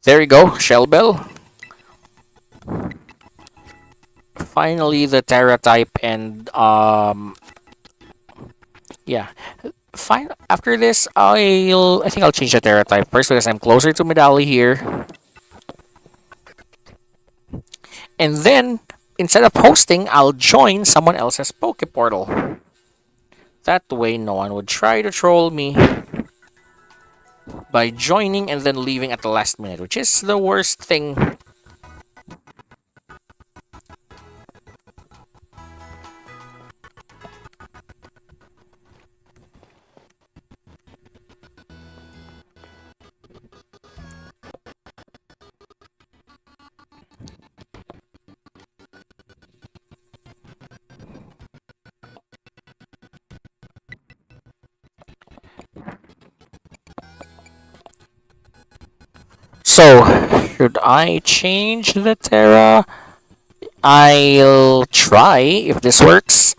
There you go, shell bell. Finally the Tera type and yeah. Fine. After this, I think I'll change the Tera type first because I'm closer to Medali here. And then instead of hosting, I'll join someone else's Poke Portal. That way no one would try to troll me by joining and then leaving at the last minute, which is the worst thing. So, Should I change the Tera? I'll try if this works.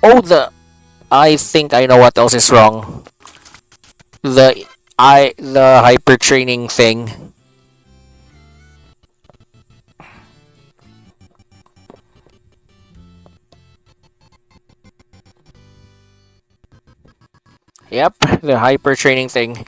Oh, I think I know what else is wrong. The hyper training thing. Yep, the hyper training thing.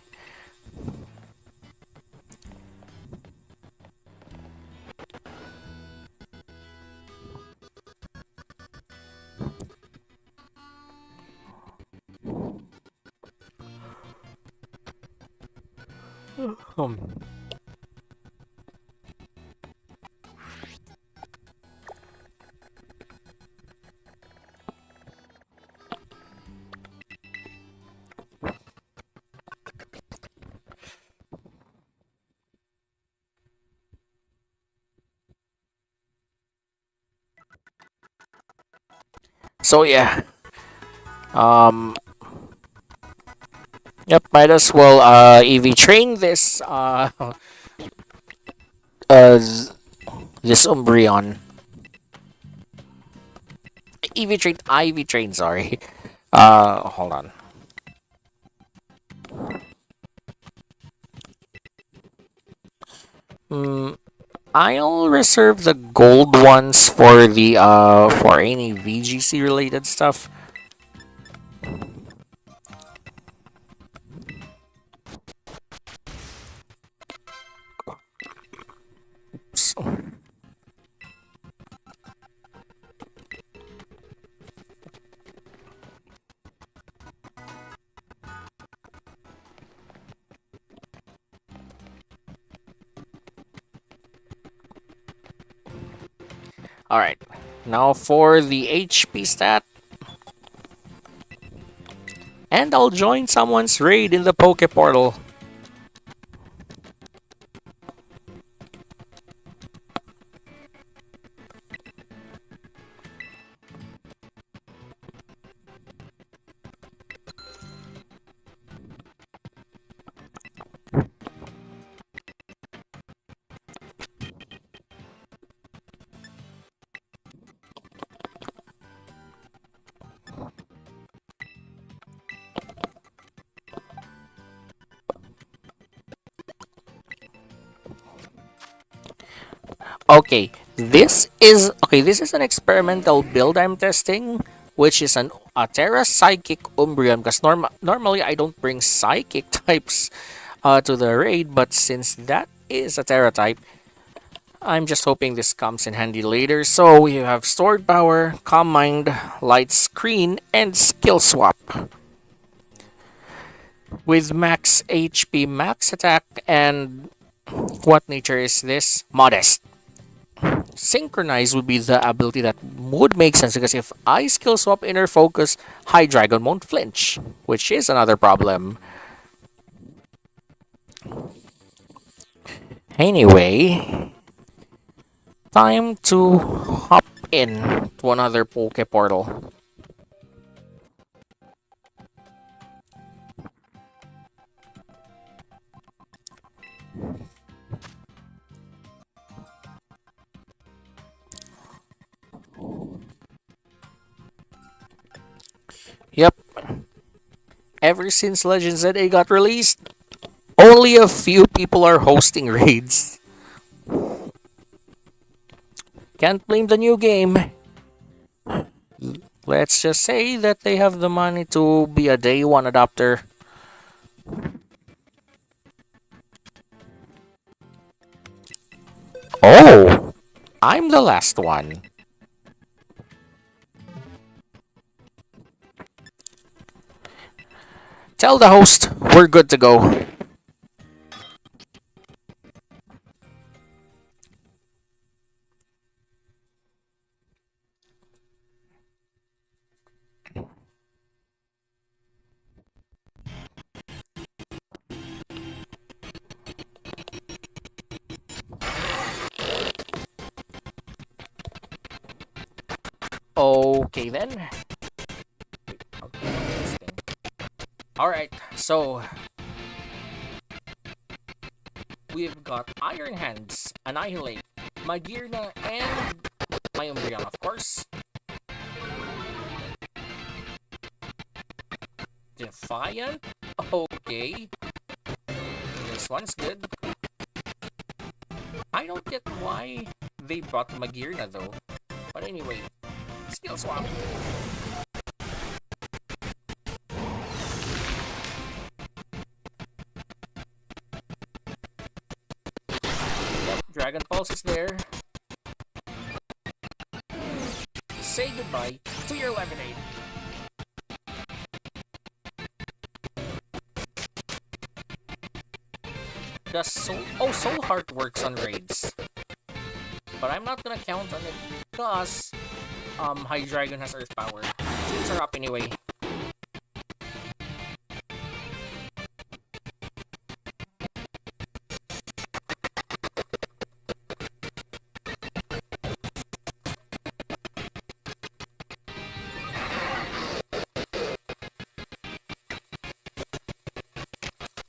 Um, so yeah. Um. Yep. Might as well EV train this uh this Umbreon. EV train. IV train. Sorry. Hold on. Mm, I'll reserve the gold ones for the for any VGC related stuff. Alright. Now for the HP stat. And I'll join someone's raid in the Poke Portal. This is an experimental build I'm testing, which is a Terra Psychic Umbreon. Because normally I don't bring Psychic types to the raid, but since that is a Terra type, I'm just hoping this comes in handy later. So we have Stored Power, Calm Mind, Light Screen, and Skill Swap. With max HP, max attack, and what nature is this? Modest. Synchronize would be the ability that would make sense because if I skill swap inner focus, Hydreigon won't flinch, which is another problem. Anyway, time to hop in to another Poke Portal. Yep. Ever since Legends ZA got released, only a few people are hosting raids. Can't blame the new game. Let's just say that they have the money to be a day one adopter. Oh, I'm the last one. Tell the host we're good to go. Okay then. Alright, so we've got Iron Hands, Annihilate, Magirna, and my Umbreon, of course. Defiant? Okay. This one's good. I don't get why they brought Magirna though. But anyway, skill swap. Yep, Dragon Pulse is there. Say goodbye to your Lemonade. Does Soul Heart works on raids. But I'm not gonna count on it because Hydreigon has Earth Power. Chains are up anyway.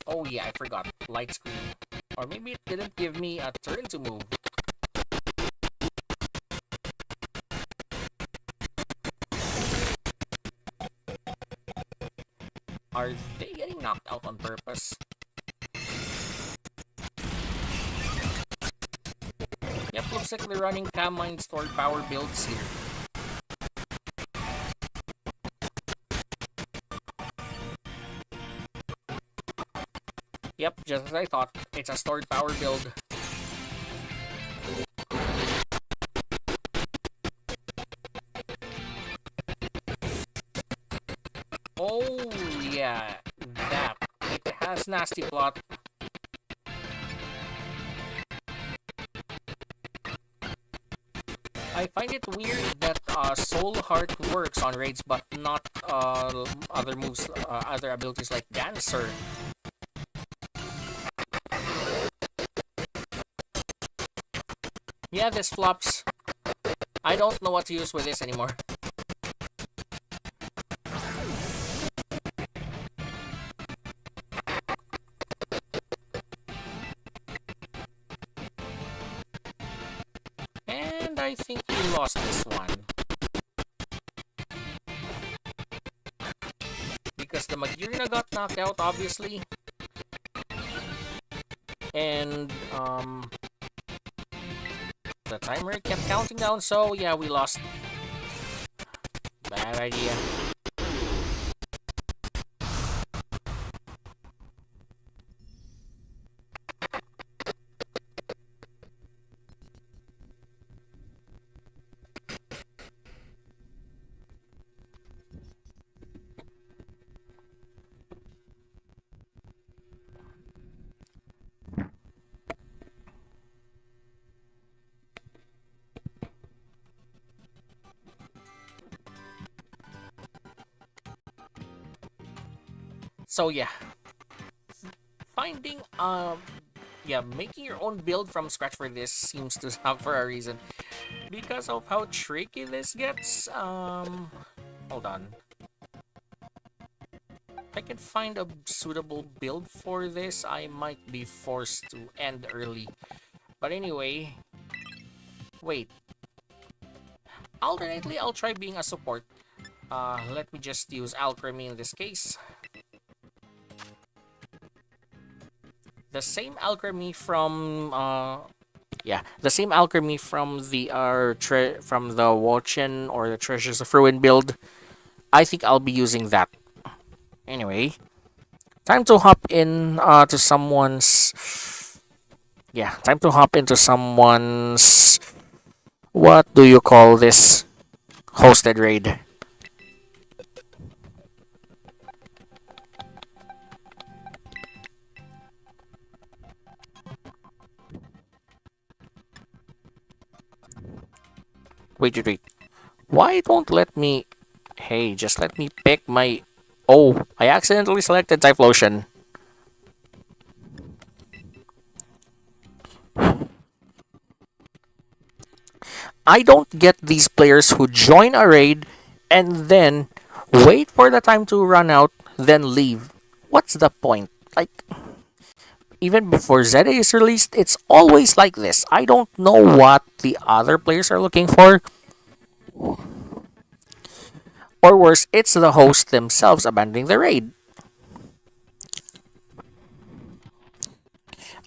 Oh yeah, I forgot. Light Screen. Or maybe it didn't give me a turn to move. Are they getting knocked out on purpose? Yep, looks like they're running Camine Stored Power builds here. Yep, just as I thought. It's a stored power build. Oh, yeah. That. It has Nasty Plot. I find it weird that Soul Heart works on raids, but not other moves, other abilities like Dancer. Yeah, this flops. I don't know what to use with this anymore. And I think we lost this one. Because the Magirna got knocked out, obviously. And, the timer kept counting down, so yeah, we lost. Bad idea. So yeah, finding making your own build from scratch for this seems to have for a reason, because of how tricky this gets. Hold on. If I can find a suitable build for this, I might be forced to end early. But anyway, wait. Alternately, I'll try being a support. Let me just use Alchemy in this case. The same alchemy from the same alchemy from the from the Watchen or the Treasures of Ruin build. I think I'll be using that. Anyway, time to hop in to someone's time to hop into someone's, what do you call this, hosted raid. Wait. Why don't let me... Hey, just let me pick my... Oh, I accidentally selected Typhlosion. I don't get these players who join a raid and then wait for the time to run out, then leave. What's the point? Like, even before ZA is released, it's always like this. I don't know what the other players are looking for, or worse, it's the host themselves abandoning the raid.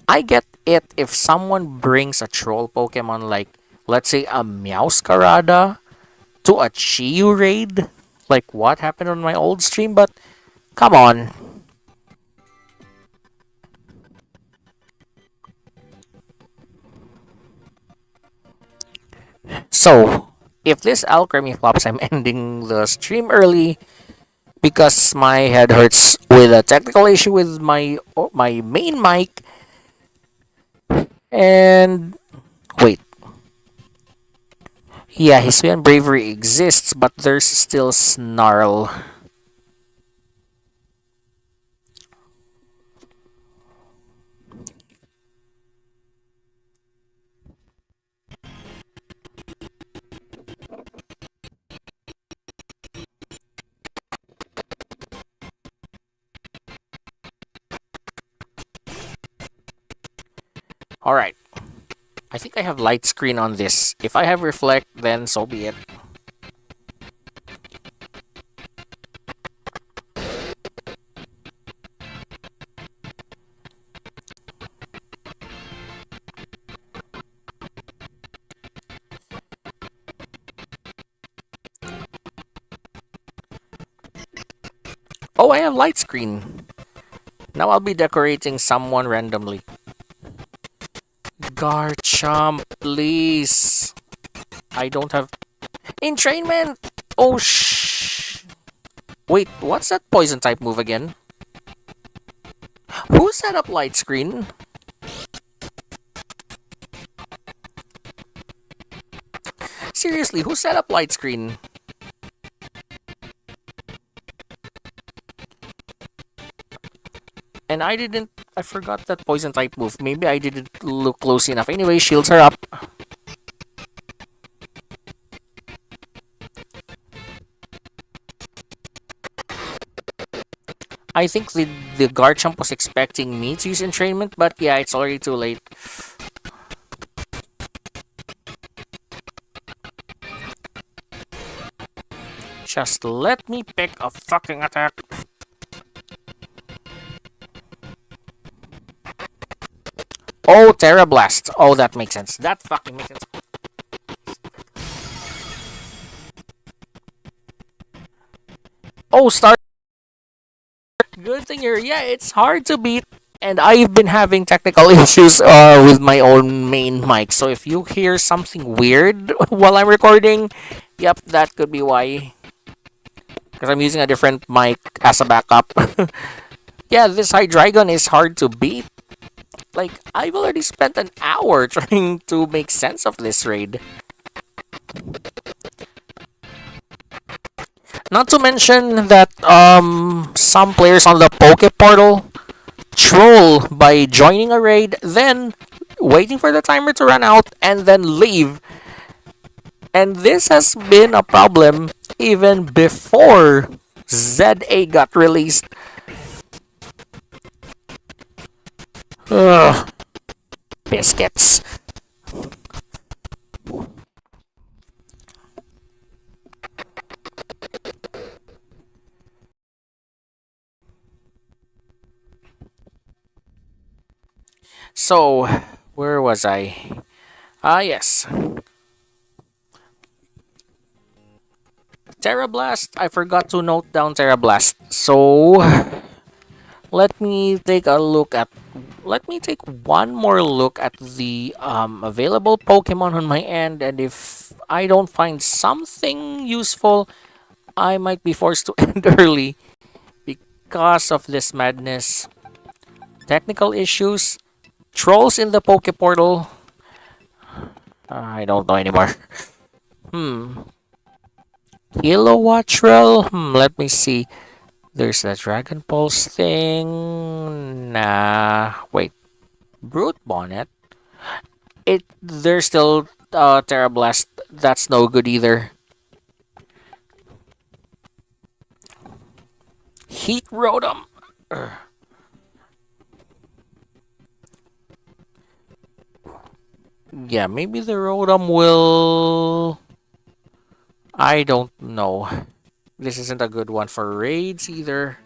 I get it if someone brings a troll Pokemon like, let's say, a Meowscarada to a Chiyu raid, like what happened on my old stream, but come on. So, if this alchemy flops, I'm ending the stream early because my head hurts with a technical issue with my main mic. And wait, yeah, Hisuian bravery exists, but there's still snarl. All right, I think I have light screen on this. If I have reflect, then so be it. Oh, I have light screen. Now I'll be decorating someone randomly. Garchomp, please. I don't have entrainment. Oh Wait, what's that poison type move again? Who set up light screen? Seriously, who set up light screen? And I forgot that poison type move. Maybe I didn't look close enough. Anyway, shields are up. I think the Garchomp was expecting me to use entrainment, but yeah, it's already too late. Just let me pick a fucking attack. Oh, Terra Blast. Oh, that makes sense. That fucking makes sense. Oh, Star. Good thing you're. Yeah, it's hard to beat. And I've been having technical issues with my own main mic. So if you hear something weird while I'm recording, yep, that could be why. Because I'm using a different mic as a backup. Yeah, this Hydreigon is hard to beat. Like, I've already spent an hour trying to make sense of this raid. Not to mention that some players on the Poke Portal troll by joining a raid, then waiting for the timer to run out, and then leave. And this has been a problem even before ZA got released. Ugh. Biscuits. So, where was I? Yes. Terra Blast. I forgot to note down Terra Blast. So, let me take a look at. Let me take one more look at the available Pokemon on my end, and if I don't find something useful, I might be forced to end early because of this madness. Technical issues, trolls in the Poke Portal. I don't know anymore. Kilowattrel? Let me see. There's a Dragon Pulse thing. Nah, wait. Brute Bonnet? There's still Terra Blast. That's no good either. Heat Rotom. Yeah, maybe the Rotom will. I don't know. This isn't a good one for raids either.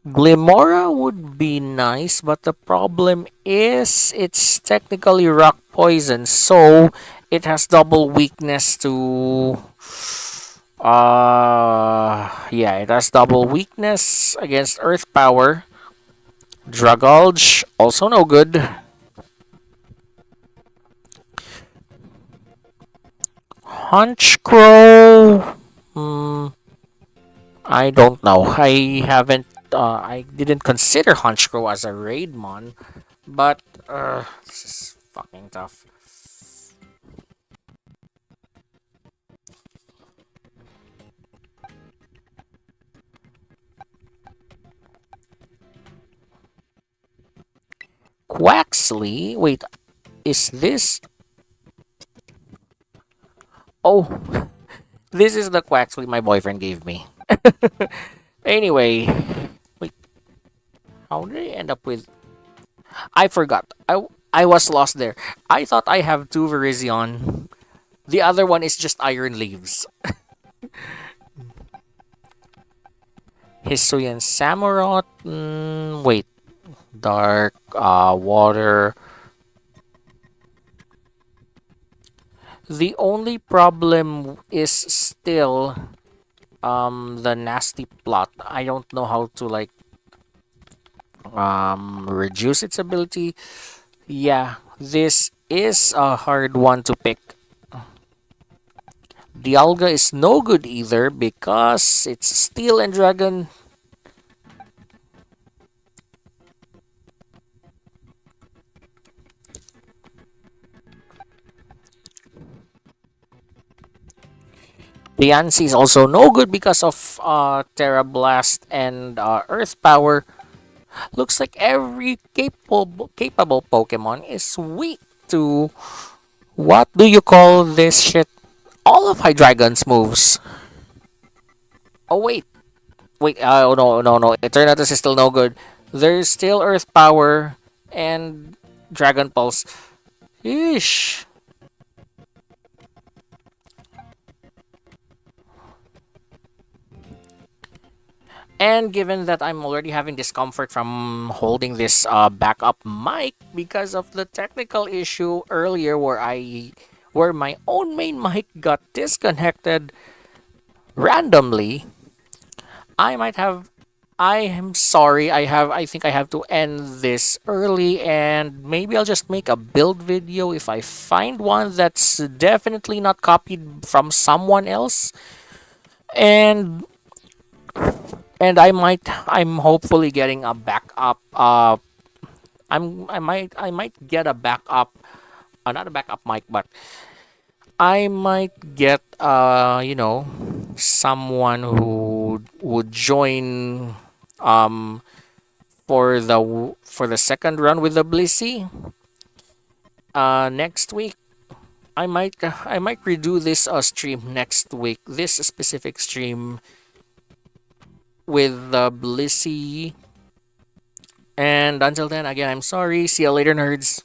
Glimora would be nice, but the problem is it's technically rock poison, so it has double weakness to. Yeah, it has double weakness against Earth Power. Dragulge, also no good. Hunchcrow. Hmm, I don't know. I haven't. I didn't consider Hunchcrow as a raid mon, but this is fucking tough. Quaxley. Wait, is this? Oh, this is the Quaxley my boyfriend gave me. Anyway, wait, how did I end up with? I forgot. I was lost there. I thought I have two Virizion. The other one is just Iron Leaves. Hisuian Samurott. Wait, Dark Water. The only problem is still the nasty plot. I don't know how to like reduce its ability. Yeah, this is a hard one to pick. Dialga is no good either because it's steel and dragon. Diancie is also no good because of Terra Blast and Earth Power. Looks like every capable Pokemon is weak to what do you call this shit? All of Hydreigon's moves. Oh wait. Oh no. Eternatus is still no good. There's still Earth Power and Dragon Pulse. Ish. And given that I'm already having discomfort from holding this backup mic because of the technical issue earlier where my own main mic got disconnected randomly, I might have I am sorry. I think I have to end this early and maybe I'll just make a build video if I find one that's definitely not copied from someone else. And I'm hopefully getting a backup I might get a backup not a backup mic, but I might get someone who would join um for the second run with the Blissey next week. I might redo this stream next week. This specific stream with the Blissey. And until then, again, I'm sorry. See you later, nerds.